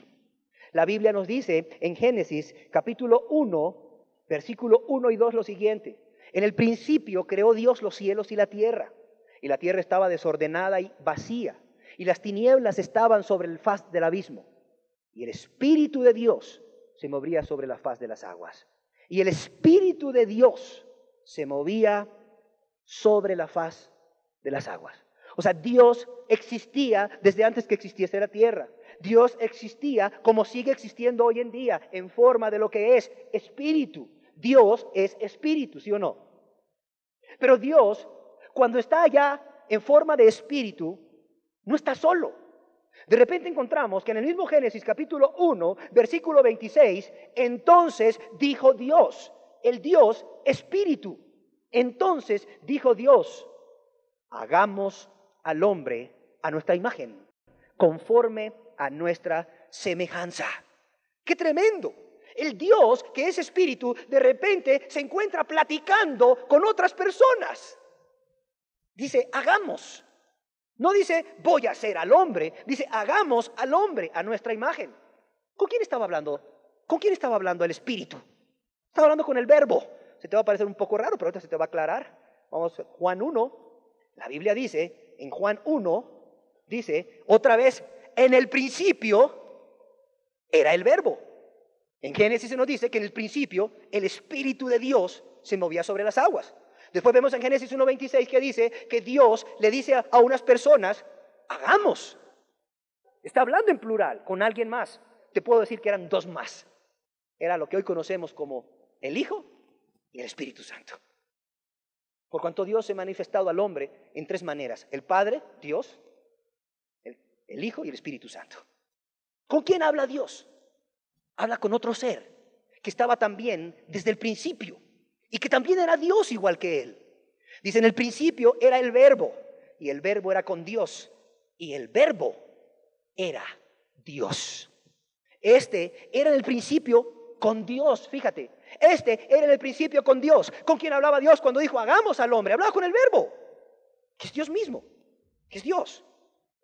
La Biblia nos dice en Génesis capítulo 1, versículo 1 y 2 lo siguiente. En el principio creó Dios los cielos y la tierra estaba desordenada y vacía, y las tinieblas estaban sobre el faz del abismo, y el Espíritu de Dios se movía sobre la faz de las aguas. Y el Espíritu de Dios se movía sobre la faz de las aguas. O sea, Dios existía desde antes que existiese la tierra. Dios existía como sigue existiendo hoy en día, en forma de lo que es espíritu. Dios es espíritu, ¿sí o no? Pero Dios, cuando está allá en forma de espíritu, no está solo. De repente encontramos que en el mismo Génesis capítulo 1, versículo 26, entonces dijo Dios, el Dios espíritu. Entonces dijo Dios, hagamos al hombre a nuestra imagen, conforme a nuestra semejanza. ¡Qué tremendo! El Dios que es espíritu de repente se encuentra platicando con otras personas. Dice, hagamos. No dice, voy a hacer al hombre. Dice, hagamos al hombre a nuestra imagen. ¿Con quién estaba hablando? ¿Con quién estaba hablando el espíritu? Estaba hablando con el verbo. Se te va a parecer un poco raro, pero ahorita se te va a aclarar. Vamos, Juan 1. La Biblia dice, en Juan 1, dice, otra vez, en el principio era el verbo. En Génesis se nos dice que en el principio el Espíritu de Dios se movía sobre las aguas. Después vemos en Génesis 1:26 que dice que Dios le dice a unas personas, hagamos. Está hablando en plural con alguien más. Te puedo decir que eran dos más. Era lo que hoy conocemos como el Hijo y el Espíritu Santo. Por cuanto Dios se ha manifestado al hombre en tres maneras. El Padre, Dios, el Hijo y el Espíritu Santo. ¿Con quién habla Dios? Habla con otro ser que estaba también desde el principio y que también era Dios igual que él. Dice, en el principio era el verbo y el verbo era con Dios y el verbo era Dios. Este era en el principio con Dios, fíjate. Este era en el principio con Dios. ¿Con quién hablaba Dios cuando dijo hagamos al hombre? Hablaba con el verbo, que es Dios mismo, que es Dios.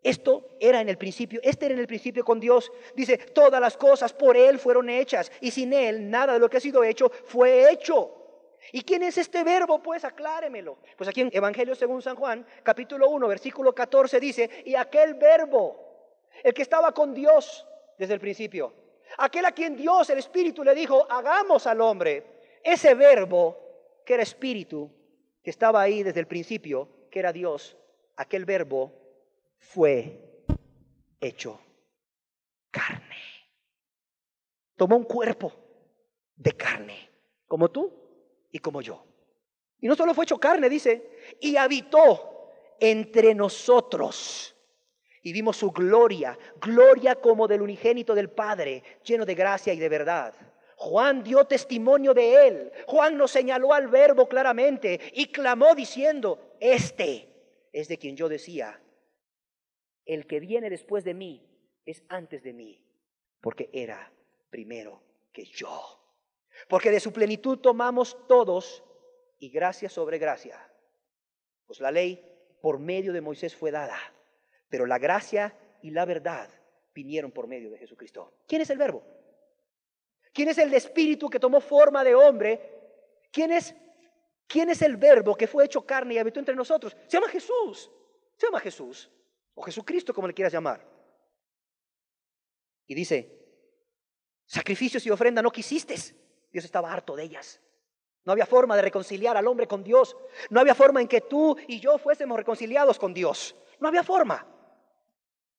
Esto era en el principio, este era en el principio con Dios. Dice, todas las cosas por Él fueron hechas y sin Él nada de lo que ha sido hecho fue hecho. ¿Y quién es este verbo? Pues acláremelo. Pues aquí en Evangelio según San Juan, capítulo 1, versículo 14 dice, y aquel verbo, el que estaba con Dios desde el principio, aquel a quien Dios, el Espíritu, le dijo, hagamos al hombre, ese verbo que era Espíritu, que estaba ahí desde el principio, que era Dios, aquel verbo fue hecho carne. Tomó un cuerpo de carne, como tú y como yo. Y no solo fue hecho carne, dice, y habitó entre nosotros. Y vimos su gloria, gloria como del unigénito del Padre, lleno de gracia y de verdad. Juan dio testimonio de él. Juan nos señaló al verbo claramente y clamó diciendo, este es de quien yo decía, el que viene después de mí es antes de mí, porque era primero que yo. Porque de su plenitud tomamos todos y gracia sobre gracia. Pues la ley por medio de Moisés fue dada, pero la gracia y la verdad vinieron por medio de Jesucristo. ¿Quién es el verbo? ¿Quién es el espíritu que tomó forma de hombre? ¿Quién es el verbo que fue hecho carne y habitó entre nosotros? Se llama Jesús. Se llama Jesús. O Jesucristo, como le quieras llamar. Y dice, sacrificios y ofrenda no quisiste. Dios estaba harto de ellas. No había forma de reconciliar al hombre con Dios. No había forma en que tú y yo fuésemos reconciliados con Dios. No había forma.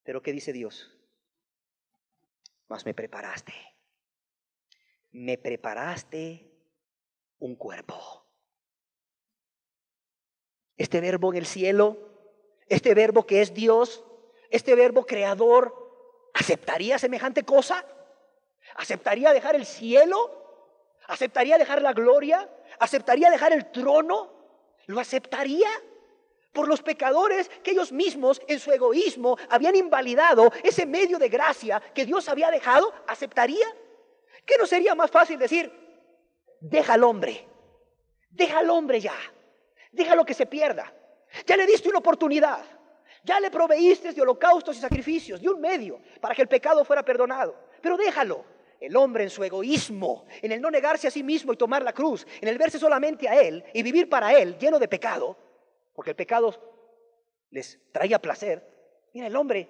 Pero ¿qué dice Dios? Mas me preparaste. Me preparaste un cuerpo. Este verbo en el cielo, este verbo que es Dios, este verbo creador, ¿aceptaría semejante cosa? ¿Aceptaría dejar el cielo? ¿Aceptaría dejar la gloria? ¿Aceptaría dejar el trono? ¿Lo aceptaría por los pecadores que ellos mismos en su egoísmo habían invalidado ese medio de gracia que Dios había dejado, ¿aceptaría? ¿Qué no sería más fácil decir, deja al hombre ya, déjalo que se pierda, ya le diste una oportunidad, ya le proveíste de holocaustos y sacrificios, de un medio para que el pecado fuera perdonado, pero déjalo? El hombre en su egoísmo, en el no negarse a sí mismo y tomar la cruz, en el verse solamente a él y vivir para él lleno de pecado, porque el pecado les traía placer. Mira, el hombre,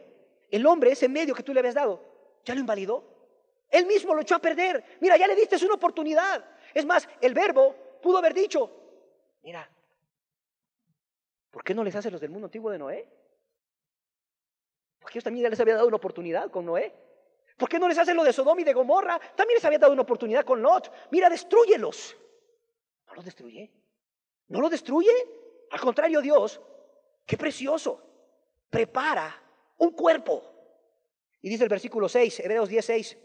ese medio que tú le habías dado, ya lo invalidó. Él mismo lo echó a perder. Mira, ya le diste una oportunidad. Es más, el verbo pudo haber dicho, mira, ¿por qué no les haces los del mundo antiguo de Noé? Porque ellos también ya les había dado una oportunidad con Noé. ¿Por qué no les haces lo de Sodoma y de Gomorra? También les había dado una oportunidad con Lot. Mira, destrúyelos. No los destruye. No lo destruye. Al contrario, Dios, qué precioso, prepara un cuerpo. Y dice el versículo 6, Hebreos 10:6,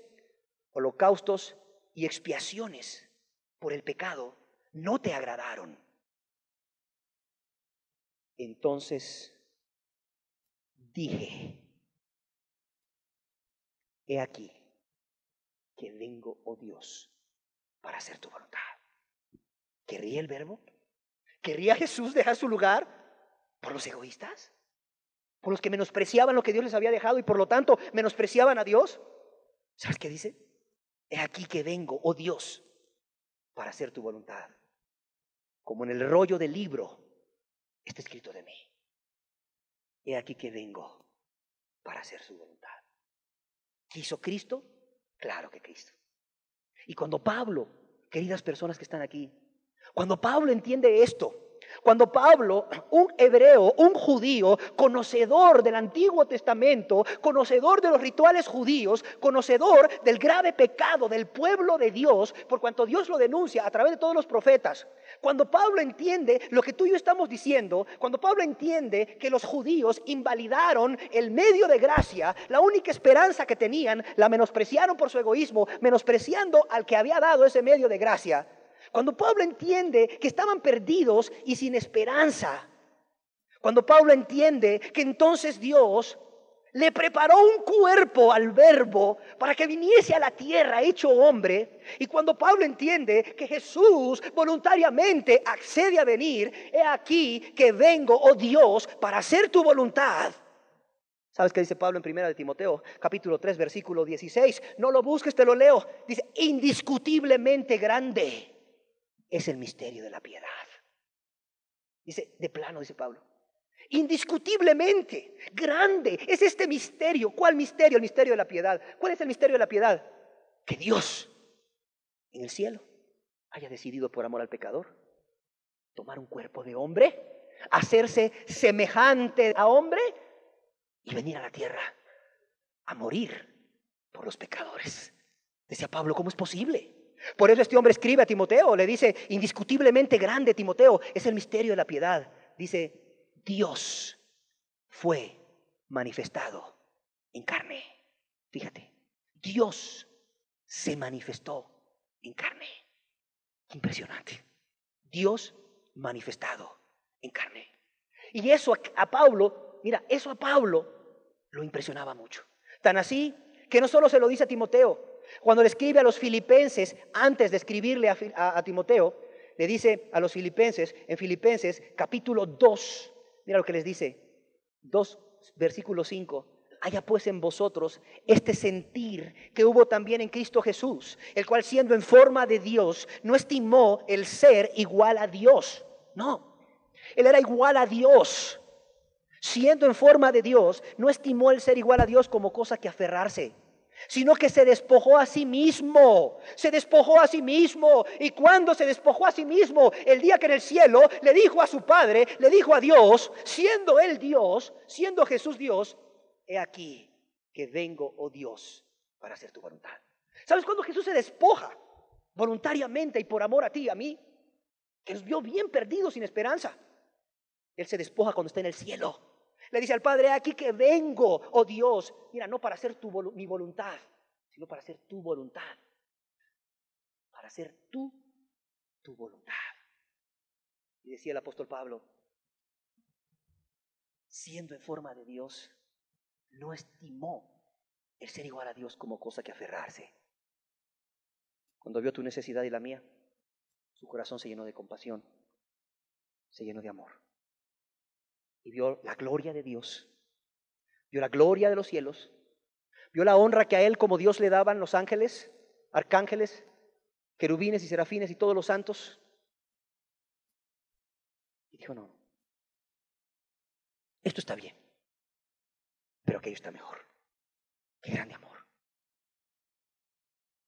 holocaustos y expiaciones por el pecado no te agradaron. Entonces dije, he aquí que vengo, oh Dios, para hacer tu voluntad. ¿Querría el verbo? ¿Querría Jesús dejar su lugar por los egoístas? ¿Por los que menospreciaban lo que Dios les había dejado y por lo tanto menospreciaban a Dios? ¿Sabes qué dice? He aquí que vengo, oh Dios, para hacer tu voluntad. Como en el rollo del libro está escrito de mí. He aquí que vengo para hacer su voluntad. ¿Qué hizo Cristo? Claro que Cristo. Y cuando Pablo, queridas personas que están aquí, cuando Pablo entiende esto, cuando Pablo, un hebreo, un judío, conocedor del Antiguo Testamento, conocedor de los rituales judíos, conocedor del grave pecado del pueblo de Dios, por cuanto Dios lo denuncia a través de todos los profetas, cuando Pablo entiende lo que tú y yo estamos diciendo, cuando Pablo entiende que los judíos invalidaron el medio de gracia, la única esperanza que tenían, la menospreciaron por su egoísmo, menospreciando al que había dado ese medio de gracia. Cuando Pablo entiende que estaban perdidos y sin esperanza, cuando Pablo entiende que entonces Dios le preparó un cuerpo al verbo para que viniese a la tierra hecho hombre, y cuando Pablo entiende que Jesús voluntariamente accede a venir, he aquí que vengo, oh Dios, para hacer tu voluntad. ¿Sabes qué dice Pablo en 1 de Timoteo, capítulo 3, versículo 16? No lo busques, te lo leo. Dice, indiscutiblemente grande es el misterio de la piedad. Dice, de plano, dice Pablo. Indiscutiblemente grande es este misterio. ¿Cuál misterio? El misterio de la piedad. ¿Cuál es el misterio de la piedad? Que Dios en el cielo haya decidido por amor al pecador tomar un cuerpo de hombre, hacerse semejante a hombre y venir a la tierra a morir por los pecadores. Decía Pablo, ¿cómo es posible? Por eso este hombre escribe a Timoteo, le dice, indiscutiblemente grande, Timoteo, es el misterio de la piedad. Dice, Dios fue manifestado en carne. Fíjate, Dios se manifestó en carne. Impresionante. Dios manifestado en carne. Y eso a Pablo, mira, eso a Pablo lo impresionaba mucho. Tan así que no solo se lo dice a Timoteo, cuando le escribe a los filipenses, antes de escribirle a Timoteo, le dice a los filipenses, en Filipenses capítulo 2, mira lo que les dice, 2 versículo 5, haya pues en vosotros este sentir que hubo también en Cristo Jesús, el cual siendo en forma de Dios, no estimó el ser igual a Dios, no, él era igual a Dios, siendo en forma de Dios, no estimó el ser igual a Dios como cosa que aferrarse, sino que se despojó a sí mismo, y cuando se despojó a sí mismo, el día que en el cielo le dijo a su Padre, le dijo a Dios, siendo él Dios, siendo Jesús Dios, he aquí que vengo, oh Dios, para hacer tu voluntad. ¿Sabes cuándo Jesús se despoja voluntariamente y por amor a ti y a mí? Que nos vio bien perdidos, sin esperanza. Él se despoja cuando está en el cielo. Le dice al Padre, aquí que vengo, oh Dios, mira, no para hacer mi voluntad, sino para hacer tu voluntad. Para hacer tu voluntad. Y decía el apóstol Pablo, siendo en forma de Dios, no estimó el ser igual a Dios como cosa que aferrarse. Cuando vio tu necesidad y la mía, su corazón se llenó de compasión, se llenó de amor. Y vio la gloria de Dios, vio la gloria de los cielos, vio la honra que a Él como Dios le daban los ángeles, arcángeles, querubines y serafines y todos los santos. Y dijo, no, esto está bien, pero aquello está mejor. Qué grande amor.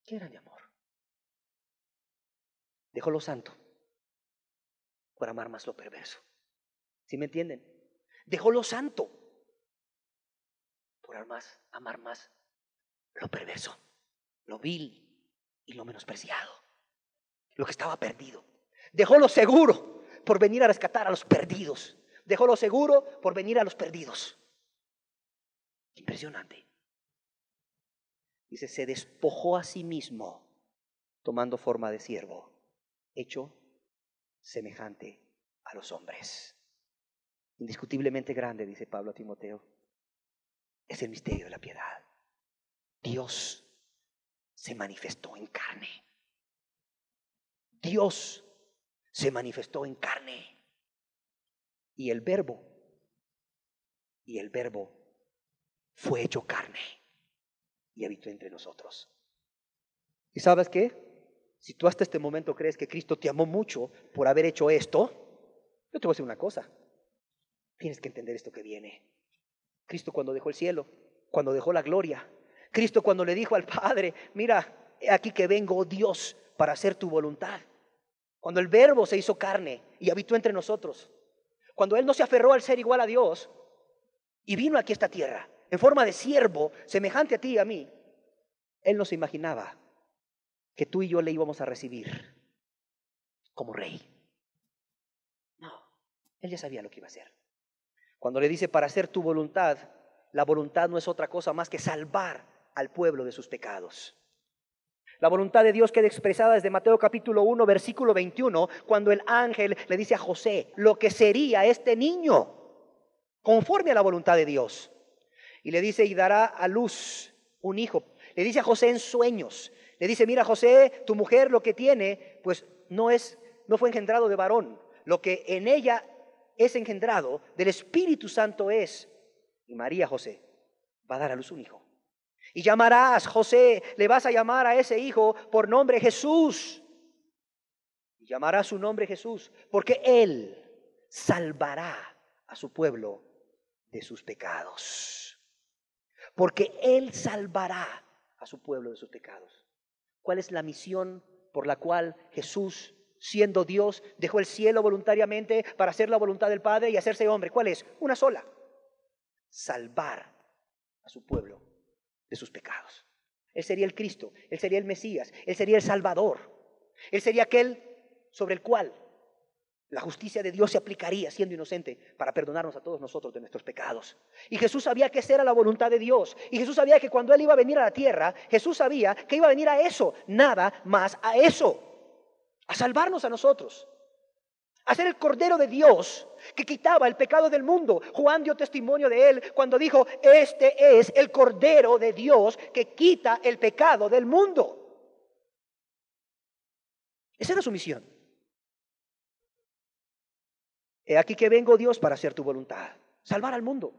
Qué grande amor. Dejó lo santo por amar más lo perverso. ¿Sí me entienden? Dejó lo santo por amar más lo perverso, lo vil y lo menospreciado, lo que estaba perdido. Dejó lo seguro por venir a rescatar a los perdidos. Dejó lo seguro por venir a los perdidos. Impresionante. Dice, se despojó a sí mismo, tomando forma de siervo, hecho semejante a los hombres. Indiscutiblemente grande, dice Pablo a Timoteo, es el misterio de la piedad. Dios se manifestó en carne. Dios se manifestó en carne. Y el verbo fue hecho carne y habitó entre nosotros. ¿Y sabes qué? Si tú hasta este momento crees que Cristo te amó mucho por haber hecho esto, yo te voy a decir una cosa. Tienes que entender esto que viene. Cristo cuando dejó el cielo, cuando dejó la gloria, Cristo cuando le dijo al Padre, mira, he aquí que vengo, oh Dios, para hacer tu voluntad. Cuando el verbo se hizo carne y habitó entre nosotros, cuando Él no se aferró al ser igual a Dios y vino aquí a esta tierra en forma de siervo, semejante a ti y a mí, Él no se imaginaba que tú y yo le íbamos a recibir como rey. No, Él ya sabía lo que iba a hacer. Cuando le dice para hacer tu voluntad, la voluntad no es otra cosa más que salvar al pueblo de sus pecados. La voluntad de Dios queda expresada desde Mateo capítulo 1, versículo 21, cuando el ángel le dice a José lo que sería este niño, conforme a la voluntad de Dios. Y le dice, y dará a luz un hijo. Le dice a José en sueños. Le dice, mira José, tu mujer lo que tiene, pues no fue engendrado de varón. Lo que en ella es engendrado del Espíritu Santo es. Y María, José, va a dar a luz un hijo. Y llamarás, José, le vas a llamar a ese hijo por nombre Jesús. Y llamará su nombre Jesús, porque Él salvará a su pueblo de sus pecados. Porque Él salvará a su pueblo de sus pecados. ¿Cuál es la misión por la cual Jesús, siendo Dios, dejó el cielo voluntariamente para hacer la voluntad del Padre y hacerse hombre? ¿Cuál es? Una sola. Salvar a su pueblo de sus pecados. Él sería el Cristo, Él sería el Mesías, Él sería el Salvador. Él sería aquel sobre el cual la justicia de Dios se aplicaría siendo inocente para perdonarnos a todos nosotros de nuestros pecados. Y Jesús sabía que esa era la voluntad de Dios. Y Jesús sabía que cuando Él iba a venir a la tierra, Jesús sabía que iba a venir a eso, nada más a eso, a salvarnos a nosotros, a ser el Cordero de Dios que quitaba el pecado del mundo. Juan dio testimonio de Él cuando dijo, este es el Cordero de Dios que quita el pecado del mundo. Esa era su misión. He aquí que vengo, Dios, para hacer tu voluntad, salvar al mundo.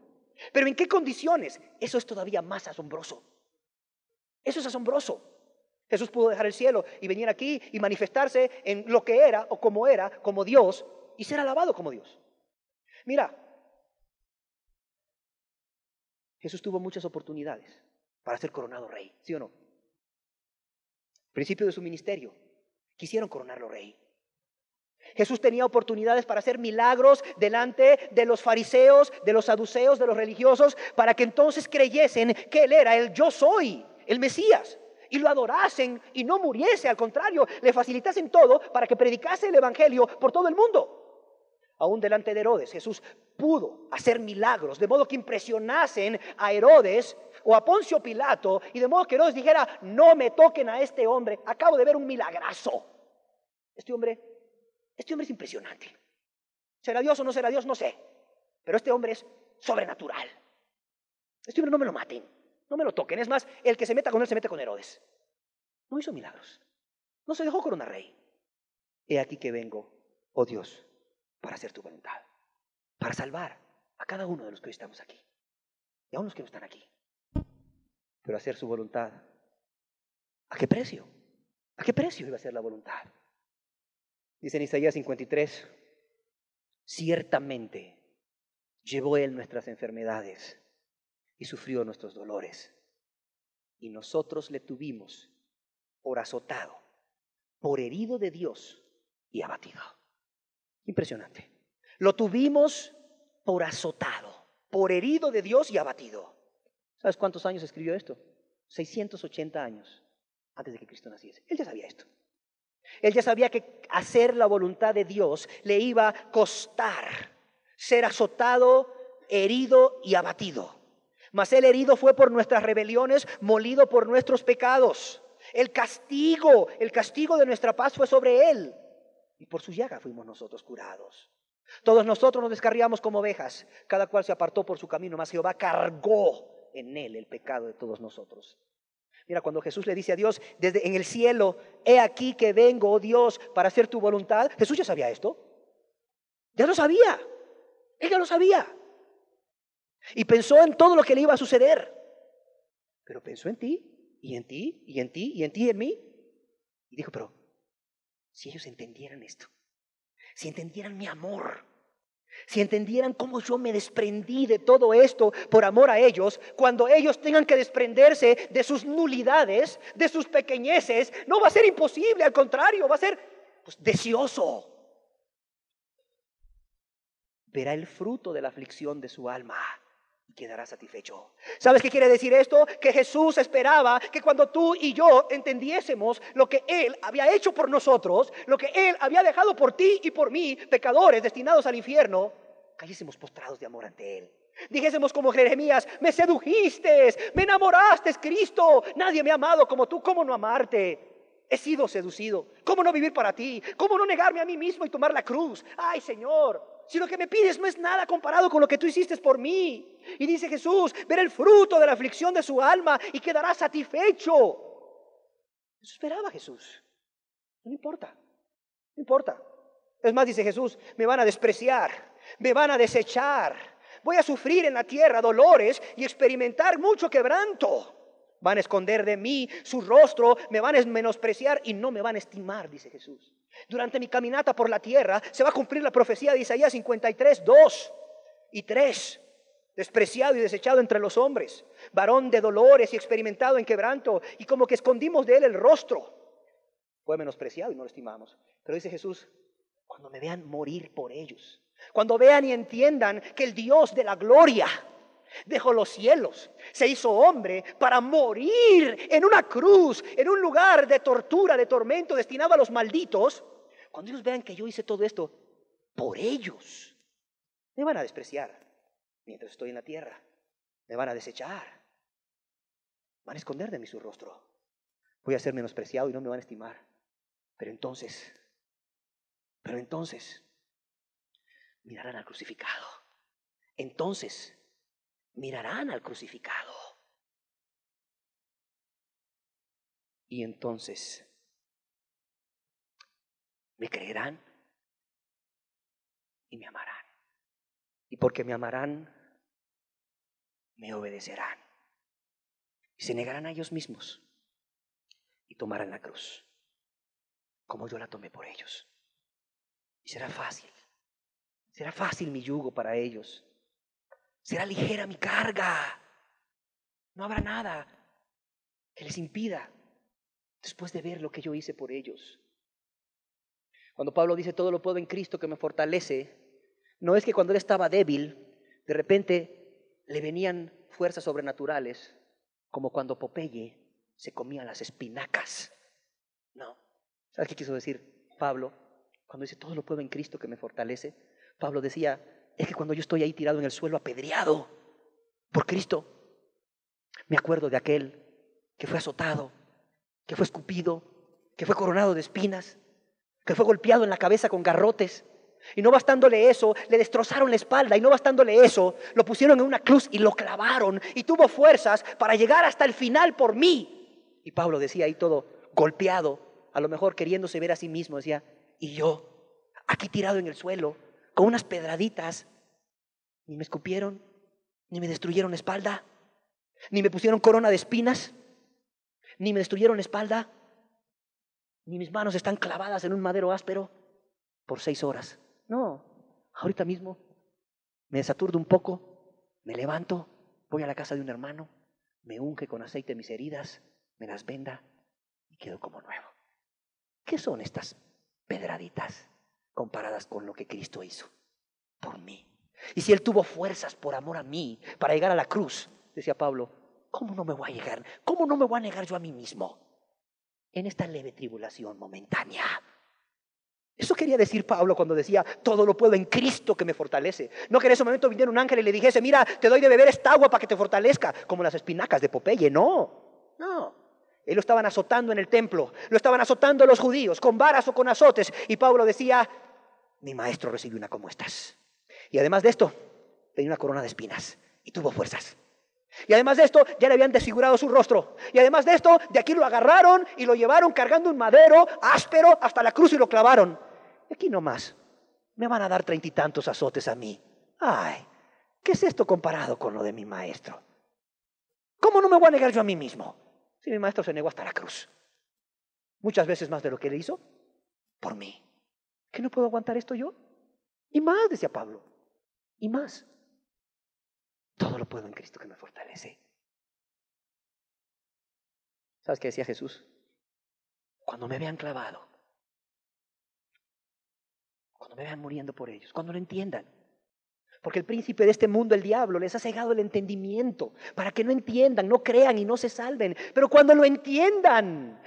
Pero ¿en qué condiciones? Eso es todavía más asombroso. Eso es asombroso. Jesús pudo dejar el cielo y venir aquí y manifestarse en lo que era o como Dios, y ser alabado como Dios. Mira, Jesús tuvo muchas oportunidades para ser coronado rey, ¿sí o no? Principio de su ministerio, quisieron coronarlo rey. Jesús tenía oportunidades para hacer milagros delante de los fariseos, de los saduceos, de los religiosos, para que entonces creyesen que Él era el yo soy, el Mesías, y lo adorasen y no muriese, al contrario, le facilitasen todo para que predicase el evangelio por todo el mundo. Aún delante de Herodes, Jesús pudo hacer milagros, de modo que impresionasen a Herodes o a Poncio Pilato, y de modo que Herodes dijera, no me toquen a este hombre, acabo de ver un milagrazo. Este hombre es impresionante. ¿Será Dios o no será Dios? No sé. Pero este hombre es sobrenatural. Este hombre no me lo maten, no me lo toquen. Es más, el que se meta con él se mete con Herodes. No hizo milagros, no se dejó coronar rey. He aquí que vengo, oh Dios, para hacer tu voluntad, para salvar a cada uno de los que hoy estamos aquí y a unos que no están aquí. Pero hacer su voluntad, ¿a qué precio? ¿A qué precio iba a ser la voluntad? Dice en Isaías 53, ciertamente llevó Él nuestras enfermedades y sufrió nuestros dolores. Y nosotros le tuvimos por azotado, por herido de Dios y abatido. Impresionante. Lo tuvimos por azotado, por herido de Dios y abatido. ¿Sabes cuántos años escribió esto? 680 años antes de que Cristo naciese. Él ya sabía esto. Él ya sabía que hacer la voluntad de Dios le iba a costar ser azotado, herido y abatido. Mas el herido fue por nuestras rebeliones, molido por nuestros pecados. El castigo de nuestra paz fue sobre Él. Y por su llaga fuimos nosotros curados. Todos nosotros nos descarriamos como ovejas, cada cual se apartó por su camino, mas Jehová cargó en Él el pecado de todos nosotros. Mira, cuando Jesús le dice a Dios desde en el cielo, he aquí que vengo, oh Dios, para hacer tu voluntad. Jesús ya sabía esto. Ya lo sabía. Él ya lo sabía. Y pensó en todo lo que le iba a suceder. Pero pensó en ti, y en ti, y en ti, y en ti, y en mí. Y dijo, pero si ellos entendieran esto, si entendieran mi amor, si entendieran cómo yo me desprendí de todo esto por amor a ellos, cuando ellos tengan que desprenderse de sus nulidades, de sus pequeñeces, no va a ser imposible, al contrario, va a ser deseoso. Verá el fruto de la aflicción de su alma y quedará satisfecho. ¿Sabes qué quiere decir esto? Que Jesús esperaba que cuando tú y yo entendiésemos lo que Él había hecho por nosotros, lo que Él había dejado por ti y por mí, pecadores destinados al infierno, cayésemos postrados de amor ante Él. Dijésemos como Jeremías, me sedujiste, me enamoraste, Cristo, nadie me ha amado como tú, ¿cómo no amarte? He sido seducido, ¿cómo no vivir para ti? ¿Cómo no negarme a mí mismo y tomar la cruz? Ay, Señor, si lo que me pides no es nada comparado con lo que tú hiciste por mí. Y dice Jesús, ver el fruto de la aflicción de su alma y quedará satisfecho. Eso esperaba Jesús. No importa, no importa. Es más, dice Jesús, me van a despreciar, me van a desechar. Voy a sufrir en la tierra dolores y experimentar mucho quebranto. Van a esconder de mí su rostro, me van a menospreciar y no me van a estimar, dice Jesús. Durante mi caminata por la tierra se va a cumplir la profecía de Isaías 53, 2 y 3. Despreciado y desechado entre los hombres, varón de dolores y experimentado en quebranto, y como que escondimos de él el rostro. Fue menospreciado y no lo estimamos. Pero dice Jesús, cuando me vean morir por ellos, cuando vean y entiendan que el Dios de la gloria dejó los cielos, se hizo hombre para morir en una cruz, en un lugar de tortura, de tormento destinado a los malditos. Cuando ellos vean que yo hice todo esto por ellos, me van a despreciar mientras estoy en la tierra, me van a desechar, van a esconder de mí su rostro, voy a ser menospreciado y no me van a estimar. Pero entonces mirarán al crucificado. Entonces mirarán al crucificado. Y entonces me creerán y me amarán. Y porque me amarán, me obedecerán. Y se negarán a ellos mismos y tomarán la cruz, como yo la tomé por ellos. Y será fácil mi yugo para ellos. Será ligera mi carga. No habrá nada que les impida después de ver lo que yo hice por ellos. Cuando Pablo dice todo lo puedo en Cristo que me fortalece, no es que cuando él estaba débil, de repente le venían fuerzas sobrenaturales, como cuando Popeye se comía las espinacas. No. ¿Sabes qué quiso decir Pablo? Cuando dice todo lo puedo en Cristo que me fortalece, Pablo decía, es que cuando yo estoy ahí tirado en el suelo apedreado por Cristo, me acuerdo de aquel que fue azotado, que fue escupido, que fue coronado de espinas, que fue golpeado en la cabeza con garrotes, Y no bastándole eso, le destrozaron la espalda. Y no bastándole eso, lo pusieron en una cruz y lo clavaron. Y tuvo fuerzas para llegar hasta el final por mí. Y Pablo decía ahí todo golpeado, a lo mejor queriéndose ver a sí mismo. Decía, y yo, aquí tirado en el suelo, con unas pedraditas, ni me escupieron, ni me destruyeron la espalda, ni me pusieron corona de espinas, ni me destruyeron la espalda, ni mis manos están clavadas en un madero áspero por 6 horas. No, ahorita mismo me desaturdo un poco, me levanto, voy a la casa de un hermano, me unge con aceite mis heridas, me las venda y quedo como nuevo. ¿Qué son estas pedraditas comparadas con lo que Cristo hizo por mí? Y si Él tuvo fuerzas por amor a mí para llegar a la cruz, decía Pablo, ¿cómo no me voy a llegar? ¿Cómo no me voy a negar yo a mí mismo en esta leve tribulación momentánea? Eso quería decir Pablo cuando decía, todo lo puedo en Cristo que me fortalece. No que en ese momento viniera un ángel y le dijese, mira, te doy de beber esta agua para que te fortalezca, como las espinacas de Popeye. No, no. Él lo estaban azotando en el templo, lo estaban azotando los judíos, con varas o con azotes. Y Pablo decía, mi maestro recibió una como estas. Y además de esto, tenía una corona de espinas y tuvo fuerzas. Y además de esto, ya le habían desfigurado su rostro. Y además de esto, de aquí lo agarraron y lo llevaron cargando un madero áspero hasta la cruz y lo clavaron. Y aquí nomás, me van a dar 30 y tantos azotes a mí. Ay, ¿qué es esto comparado con lo de mi maestro? ¿Cómo no me voy a negar yo a mí mismo? Si mi maestro se negó hasta la cruz. Muchas veces más de lo que él hizo, por mí. ¿Qué no puedo aguantar esto yo? Y más, decía Pablo. Y más. Todo lo puedo en Cristo que me fortalece. ¿Sabes qué decía Jesús? Cuando me vean clavado, cuando me vean muriendo por ellos, cuando lo entiendan. Porque el príncipe de este mundo, el diablo, les ha cegado el entendimiento para que no entiendan, no crean y no se salven. Pero cuando lo entiendan,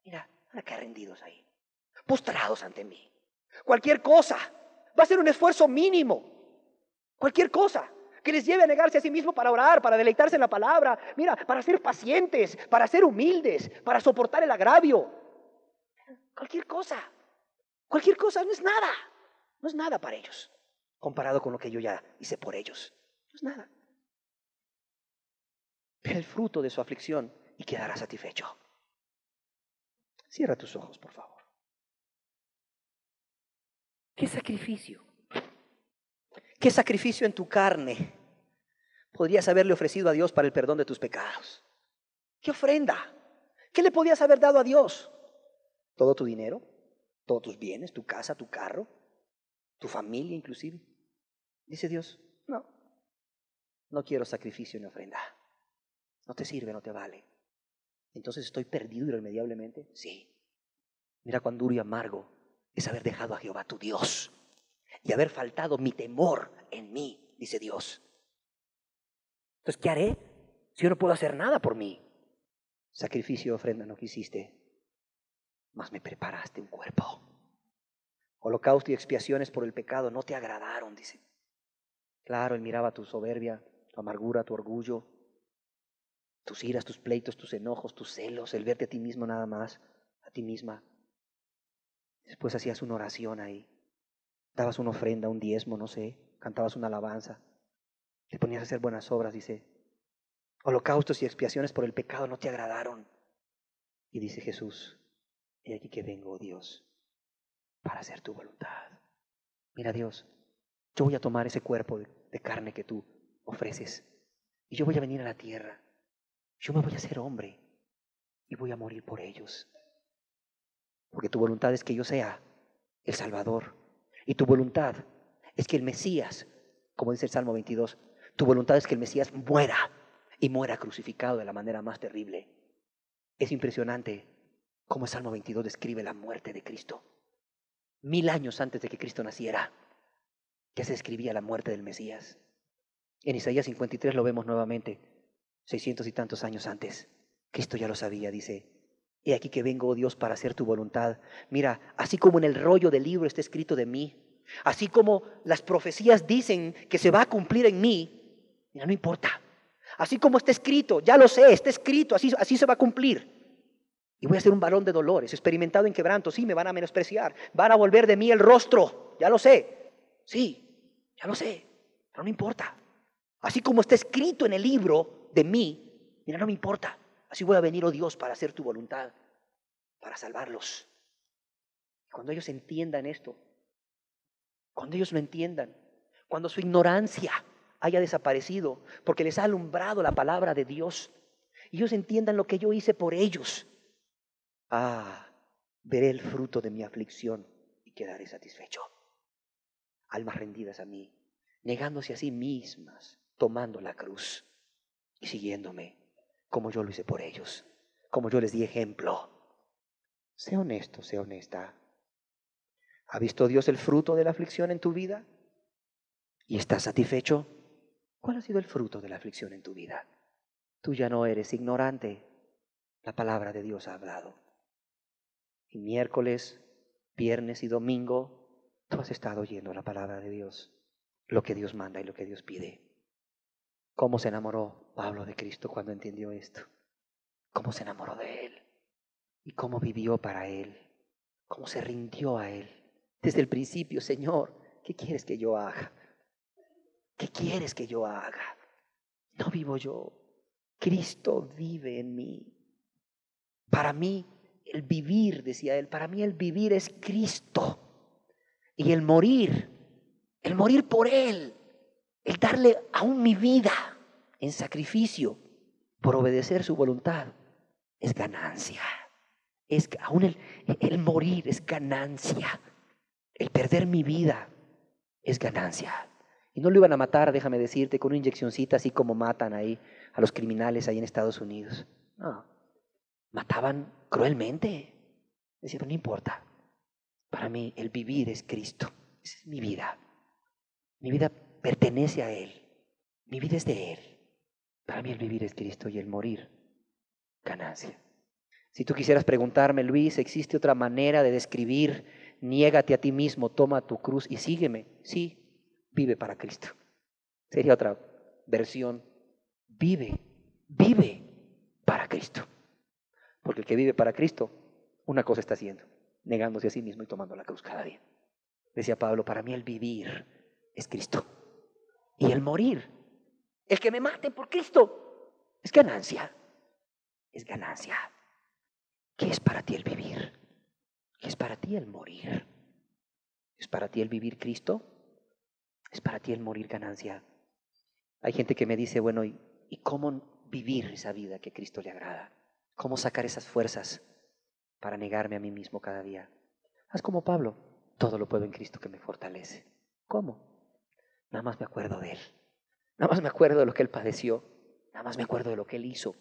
mira, van a quedar rendidos ahí, postrados ante mí. Cualquier cosa, va a ser un esfuerzo mínimo. Cualquier cosa que les lleve a negarse a sí mismo para orar, para deleitarse en la palabra. Mira, para ser pacientes, para ser humildes, para soportar el agravio. Cualquier cosa no es nada para ellos, comparado con lo que yo ya hice por ellos. No es nada. Ve el fruto de su aflicción y quedará satisfecho. Cierra tus ojos, por favor. ¿Qué sacrificio? ¿Qué sacrificio en tu carne podrías haberle ofrecido a Dios para el perdón de tus pecados? ¿Qué ofrenda? ¿Qué le podías haber dado a Dios? ¿Todo tu dinero? ¿Todos tus bienes? ¿Tu casa? ¿Tu carro? ¿Tu familia inclusive? Dice Dios, no quiero sacrificio ni ofrenda. No te sirve, no te vale. Entonces estoy perdido irremediablemente. Sí. Mira cuán duro y amargo es haber dejado a Jehová tu Dios y haber faltado mi temor en mí, dice Dios. Entonces, ¿qué haré si yo no puedo hacer nada por mí? Sacrificio y ofrenda no quisiste, mas me preparaste un cuerpo. Holocausto y expiaciones por el pecado no te agradaron, dice. Claro, Él miraba tu soberbia, tu amargura, tu orgullo, tus iras, tus pleitos, tus enojos, tus celos, el verte a ti mismo nada más, a ti misma. Después hacías una oración ahí, dabas una ofrenda, un diezmo, no sé, cantabas una alabanza, te ponías a hacer buenas obras, dice. Holocaustos y expiaciones por el pecado no te agradaron. Y dice Jesús, he aquí que vengo, oh Dios, para hacer tu voluntad. Mira, Dios, yo voy a tomar ese cuerpo de carne que tú ofreces y yo voy a venir a la tierra. Yo me voy a hacer hombre y voy a morir por ellos. Porque tu voluntad es que yo sea el Salvador. Y tu voluntad es que el Mesías, como dice el Salmo 22, tu voluntad es que el Mesías muera y muera crucificado de la manera más terrible. Es impresionante cómo el Salmo 22 describe la muerte de Cristo. 1000 años antes de que Cristo naciera, ya se describía la muerte del Mesías. En Isaías 53 lo vemos nuevamente, 600 y tantos años antes. Cristo ya lo sabía, dice, he aquí que vengo, oh Dios, para hacer tu voluntad. Mira, así como en el rollo del libro está escrito de mí, así como las profecías dicen que se va a cumplir en mí, mira, no importa. Así como está escrito, ya lo sé, está escrito, así se va a cumplir. Y voy a ser un varón de dolores, experimentado en quebranto. Sí, me van a menospreciar. Van a volver de mí el rostro. Ya lo sé. Sí, ya lo sé. Pero no importa. Así como está escrito en el libro de mí, mira, no me importa. Así voy a venir, oh Dios, para hacer tu voluntad, para salvarlos. Y cuando ellos entiendan esto, cuando ellos lo entiendan, cuando su ignorancia haya desaparecido, porque les ha alumbrado la palabra de Dios, y ellos entiendan lo que yo hice por ellos, veré el fruto de mi aflicción y quedaré satisfecho. Almas rendidas a mí, negándose a sí mismas, tomando la cruz y siguiéndome, como yo lo hice por ellos, como yo les di ejemplo. Sé honesto, sé honesta. ¿Ha visto Dios el fruto de la aflicción en tu vida? ¿Y estás satisfecho? ¿Cuál ha sido el fruto de la aflicción en tu vida? Tú ya no eres ignorante. La palabra de Dios ha hablado. Y miércoles, viernes y domingo, tú has estado oyendo la palabra de Dios, lo que Dios manda y lo que Dios pide. ¿Cómo se enamoró Pablo de Cristo cuando entendió esto? ¿Cómo se enamoró de Él? ¿Y cómo vivió para Él? ¿Cómo se rindió a Él? Desde el principio, Señor, ¿qué quieres que yo haga? ¿Qué quieres que yo haga? No vivo yo, Cristo vive en mí. Para mí, el vivir, decía él, para mí el vivir es Cristo. Y el morir por Él, el darle aún mi vida en sacrificio por obedecer su voluntad, es ganancia. Aún el morir es ganancia. El perder mi vida es ganancia. Y no lo iban a matar, déjame decirte, con una inyeccioncita así como matan ahí a los criminales ahí en Estados Unidos. No, mataban cruelmente. Decía, no importa, para mí el vivir es Cristo. Esa es mi vida. Mi vida pertenece a Él. Mi vida es de Él. Para mí el vivir es Cristo y el morir, ganancia. Si tú quisieras preguntarme, Luis, ¿existe otra manera de describir niégate a ti mismo, toma tu cruz y sígueme? Sí, vive para Cristo. Sería otra versión. Vive para Cristo. Porque el que vive para Cristo, una cosa está haciendo, negándose a sí mismo y tomando la cruz cada día. Decía Pablo, para mí el vivir es Cristo. Y el morir, el que me mate por Cristo, es ganancia. Es ganancia. ¿Qué es para ti el vivir? ¿Qué es para ti el morir? ¿Es para ti el vivir Cristo? ¿Es para ti el morir ganancia? Hay gente que me dice, bueno, ¿y cómo vivir esa vida que a Cristo le agrada? ¿Cómo sacar esas fuerzas para negarme a mí mismo cada día? Haz como Pablo, todo lo puedo en Cristo que me fortalece. ¿Cómo? Nada más me acuerdo de Él. Nada más me acuerdo de lo que Él padeció. Nada más me acuerdo de lo que Él hizo.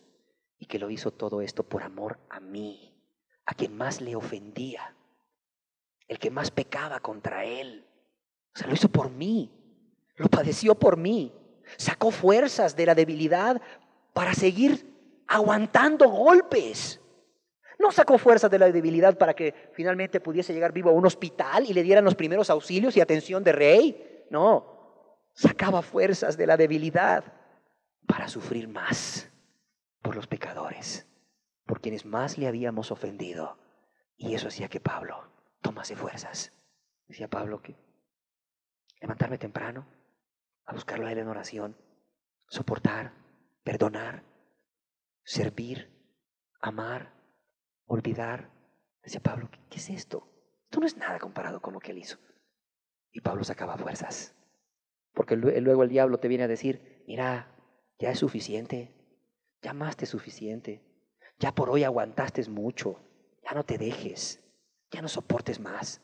Y que lo hizo todo esto por amor a mí, a quien más le ofendía, el que más pecaba contra Él. O sea, lo hizo por mí, lo padeció por mí. Sacó fuerzas de la debilidad para seguir aguantando golpes. No sacó fuerzas de la debilidad para que finalmente pudiese llegar vivo a un hospital y le dieran los primeros auxilios y atención de rey. No, sacaba fuerzas de la debilidad para sufrir más por los pecadores, por quienes más le habíamos ofendido. Y eso hacía que Pablo tomase fuerzas. Decía Pablo que levantarme temprano, a buscarlo a Él en oración, soportar, perdonar, servir, amar, olvidar. Decía Pablo, ¿qué es esto? Esto no es nada comparado con lo que Él hizo. Y Pablo sacaba fuerzas. Porque luego el diablo te viene a decir, mira, ya es suficiente, ya más te suficiente, ya por hoy aguantaste mucho, ya no te dejes, ya no soportes más.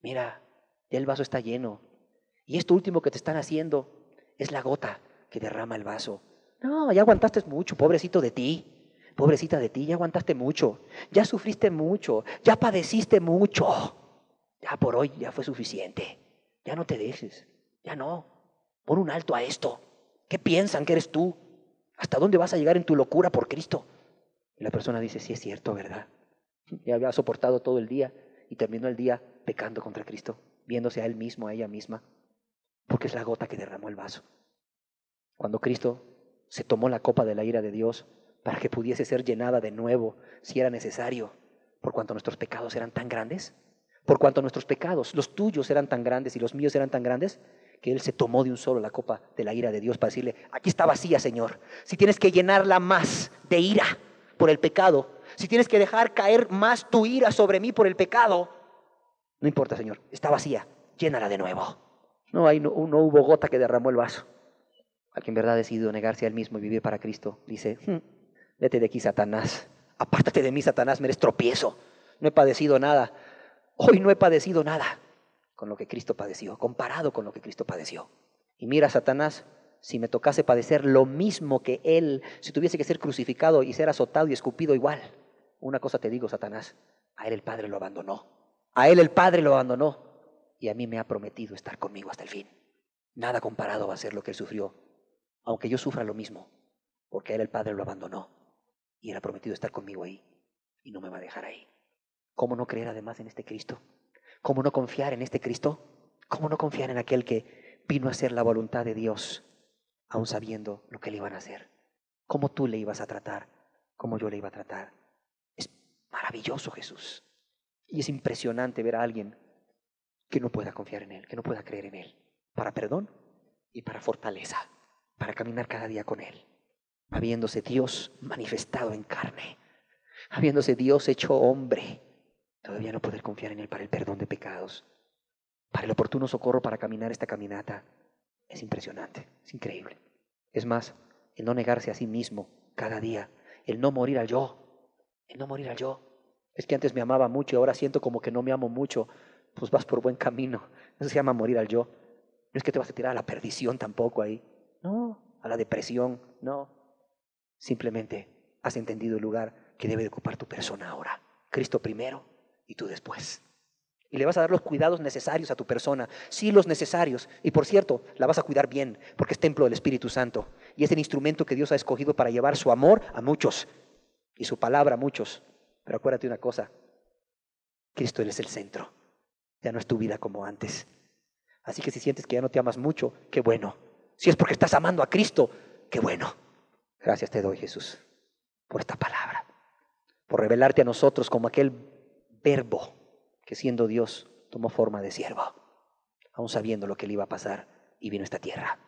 Mira, ya el vaso está lleno. Y esto último que te están haciendo es la gota que derrama el vaso. No, ya aguantaste mucho, pobrecito de ti. Pobrecita de ti, ya aguantaste mucho, ya sufriste mucho, ya padeciste mucho. Ya por hoy ya fue suficiente. Ya no te dejes, ya no. Pon un alto a esto. ¿Qué piensan que eres tú? ¿Hasta dónde vas a llegar en tu locura por Cristo? Y la persona dice, sí es cierto, ¿verdad? Ya había soportado todo el día y terminó el día pecando contra Cristo, viéndose a él mismo, a ella misma, porque es la gota que derramó el vaso. Cuando Cristo se tomó la copa de la ira de Dios para que pudiese ser llenada de nuevo si era necesario, por cuanto nuestros pecados eran tan grandes, por cuanto nuestros pecados, los tuyos eran tan grandes y los míos eran tan grandes, que Él se tomó de un solo la copa de la ira de Dios para decirle, aquí está vacía, Señor. Si tienes que llenarla más de ira por el pecado, si tienes que dejar caer más tu ira sobre mí por el pecado, no importa, Señor, está vacía, llénala de nuevo. No hubo gota que derramó el vaso. Al que en verdad ha decidido negarse a él mismo y vivir para Cristo, dice, vete de aquí, Satanás. Apártate de mí, Satanás, me eres tropiezo. No he padecido nada. Hoy no he padecido nada con lo que Cristo padeció, comparado con lo que Cristo padeció. Y mira, Satanás, si me tocase padecer lo mismo que Él, si tuviese que ser crucificado y ser azotado y escupido igual, una cosa te digo, Satanás, a Él el Padre lo abandonó. A Él el Padre lo abandonó y a mí me ha prometido estar conmigo hasta el fin. Nada comparado va a ser lo que Él sufrió, aunque yo sufra lo mismo, porque a Él el Padre lo abandonó y Él ha prometido estar conmigo ahí y no me va a dejar ahí. ¿Cómo no creer además en este Cristo? ¿Cómo no confiar en este Cristo? ¿Cómo no confiar en aquel que vino a hacer la voluntad de Dios, aun sabiendo lo que le iban a hacer? ¿Cómo tú le ibas a tratar? ¿Cómo yo le iba a tratar? Es maravilloso, Jesús. Y es impresionante ver a alguien que no pueda confiar en Él, que no pueda creer en Él, para perdón y para fortaleza, para caminar cada día con Él, habiéndose Dios manifestado en carne, habiéndose Dios hecho hombre, todavía no poder confiar en Él para el perdón de pecados, para el oportuno socorro para caminar esta caminata. Es impresionante, es increíble. Es más, el no negarse a sí mismo cada día, el no morir al yo, el no morir al yo. Es que antes me amaba mucho y ahora siento como que no me amo mucho. Pues vas por buen camino. Eso se llama morir al yo. No es que te vas a tirar a la perdición tampoco ahí. No, a la depresión, no. Simplemente has entendido el lugar que debe de ocupar tu persona ahora. Cristo primero y tú después. Y le vas a dar los cuidados necesarios a tu persona. Sí, los necesarios. Y por cierto, la vas a cuidar bien, porque es templo del Espíritu Santo. Y es el instrumento que Dios ha escogido para llevar su amor a muchos y su palabra a muchos. Pero acuérdate una cosa, Cristo Él es el centro. Ya no es tu vida como antes. Así que si sientes que ya no te amas mucho, qué bueno. Si es porque estás amando a Cristo, qué bueno. Gracias te doy, Jesús, por esta palabra, por revelarte a nosotros como aquel verbo que siendo Dios tomó forma de siervo, aun sabiendo lo que le iba a pasar y vino a esta tierra,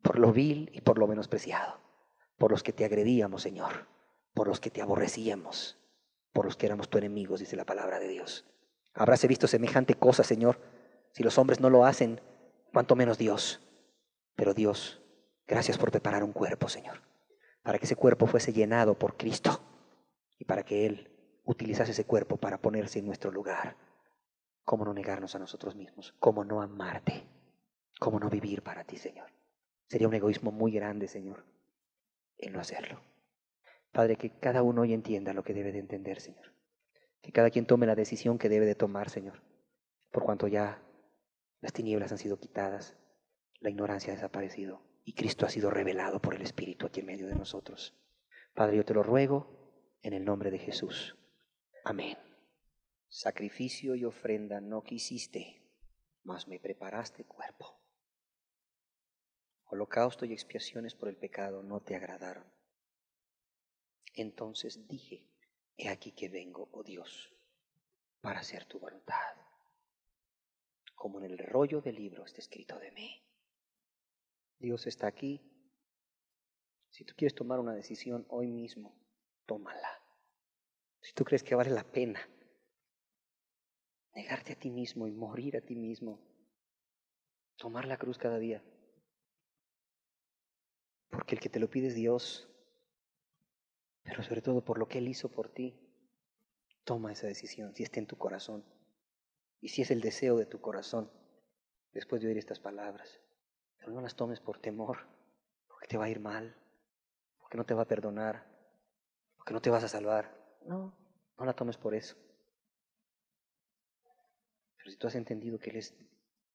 por lo vil y por lo menospreciado, por los que te agredíamos, Señor, por los que te aborrecíamos, por los que éramos tu enemigos, dice la palabra de Dios. Habráse visto semejante cosa, Señor, si los hombres no lo hacen, cuanto menos Dios. Pero Dios, gracias por preparar un cuerpo, Señor, para que ese cuerpo fuese llenado por Cristo y para que Él utilizase ese cuerpo para ponerse en nuestro lugar. ¿Cómo no negarnos a nosotros mismos? ¿Cómo no amarte? ¿Cómo no vivir para ti, Señor? Sería un egoísmo muy grande, Señor, el no hacerlo. Padre, que cada uno hoy entienda lo que debe de entender, Señor. Que cada quien tome la decisión que debe de tomar, Señor, por cuanto ya las tinieblas han sido quitadas, la ignorancia ha desaparecido y Cristo ha sido revelado por el Espíritu aquí en medio de nosotros. Padre, yo te lo ruego en el nombre de Jesús. Amén. Sacrificio y ofrenda no quisiste, mas me preparaste cuerpo. Holocausto y expiaciones por el pecado no te agradaron. Entonces dije, he aquí que vengo, oh Dios, para hacer tu voluntad. Como en el rollo del libro está escrito de mí. Dios está aquí. Si tú quieres tomar una decisión hoy mismo, tómala. Si tú crees que vale la pena negarte a ti mismo y morir a ti mismo, tomar la cruz cada día, porque el que te lo pide es Dios, pero sobre todo por lo que Él hizo por ti, toma esa decisión, si está en tu corazón, y si es el deseo de tu corazón, después de oír estas palabras, pero no las tomes por temor, porque te va a ir mal, porque no te va a perdonar, porque no te vas a salvar. No la tomes por eso. Pero si tú has entendido que Él es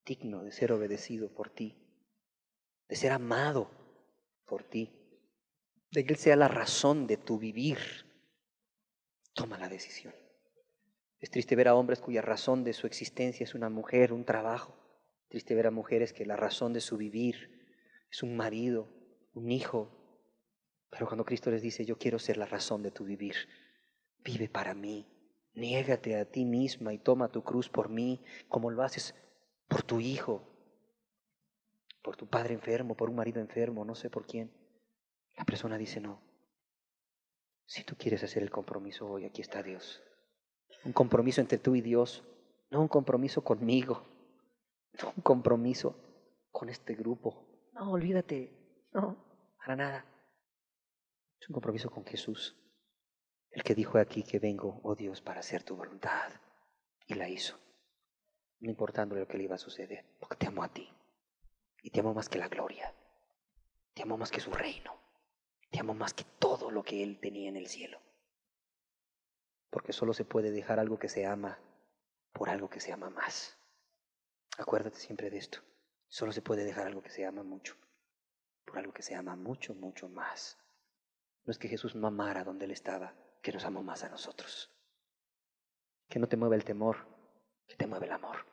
digno de ser obedecido por ti, de ser amado por ti, de que Él sea la razón de tu vivir, toma la decisión. Es triste ver a hombres cuya razón de su existencia es una mujer, un trabajo. Triste ver a mujeres que la razón de su vivir es un marido, un hijo, Pero cuando Cristo les dice, yo quiero ser la razón de tu vivir, vive para mí, niégate a ti misma y toma tu cruz por mí, como lo haces por tu hijo, por tu padre enfermo, por un marido enfermo, no sé por quién. La persona dice, no, si tú quieres hacer el compromiso hoy, aquí está Dios. Un compromiso entre tú y Dios, no un compromiso conmigo, no un compromiso con este grupo. No, olvídate, no, para nada. Es un compromiso con Jesús, el que dijo aquí que vengo, oh Dios, para hacer tu voluntad. Y la hizo, no importando lo que le iba a suceder, porque te amo a ti. Y te amo más que la gloria, te amo más que su reino, te amo más que todo lo que Él tenía en el cielo. Porque solo se puede dejar algo que se ama por algo que se ama más. Acuérdate siempre de esto. Solo se puede dejar algo que se ama mucho por algo que se ama mucho, mucho más. No es que Jesús no amara donde Él estaba, que nos amó más a nosotros. Que no te mueva el temor, que te mueva el amor.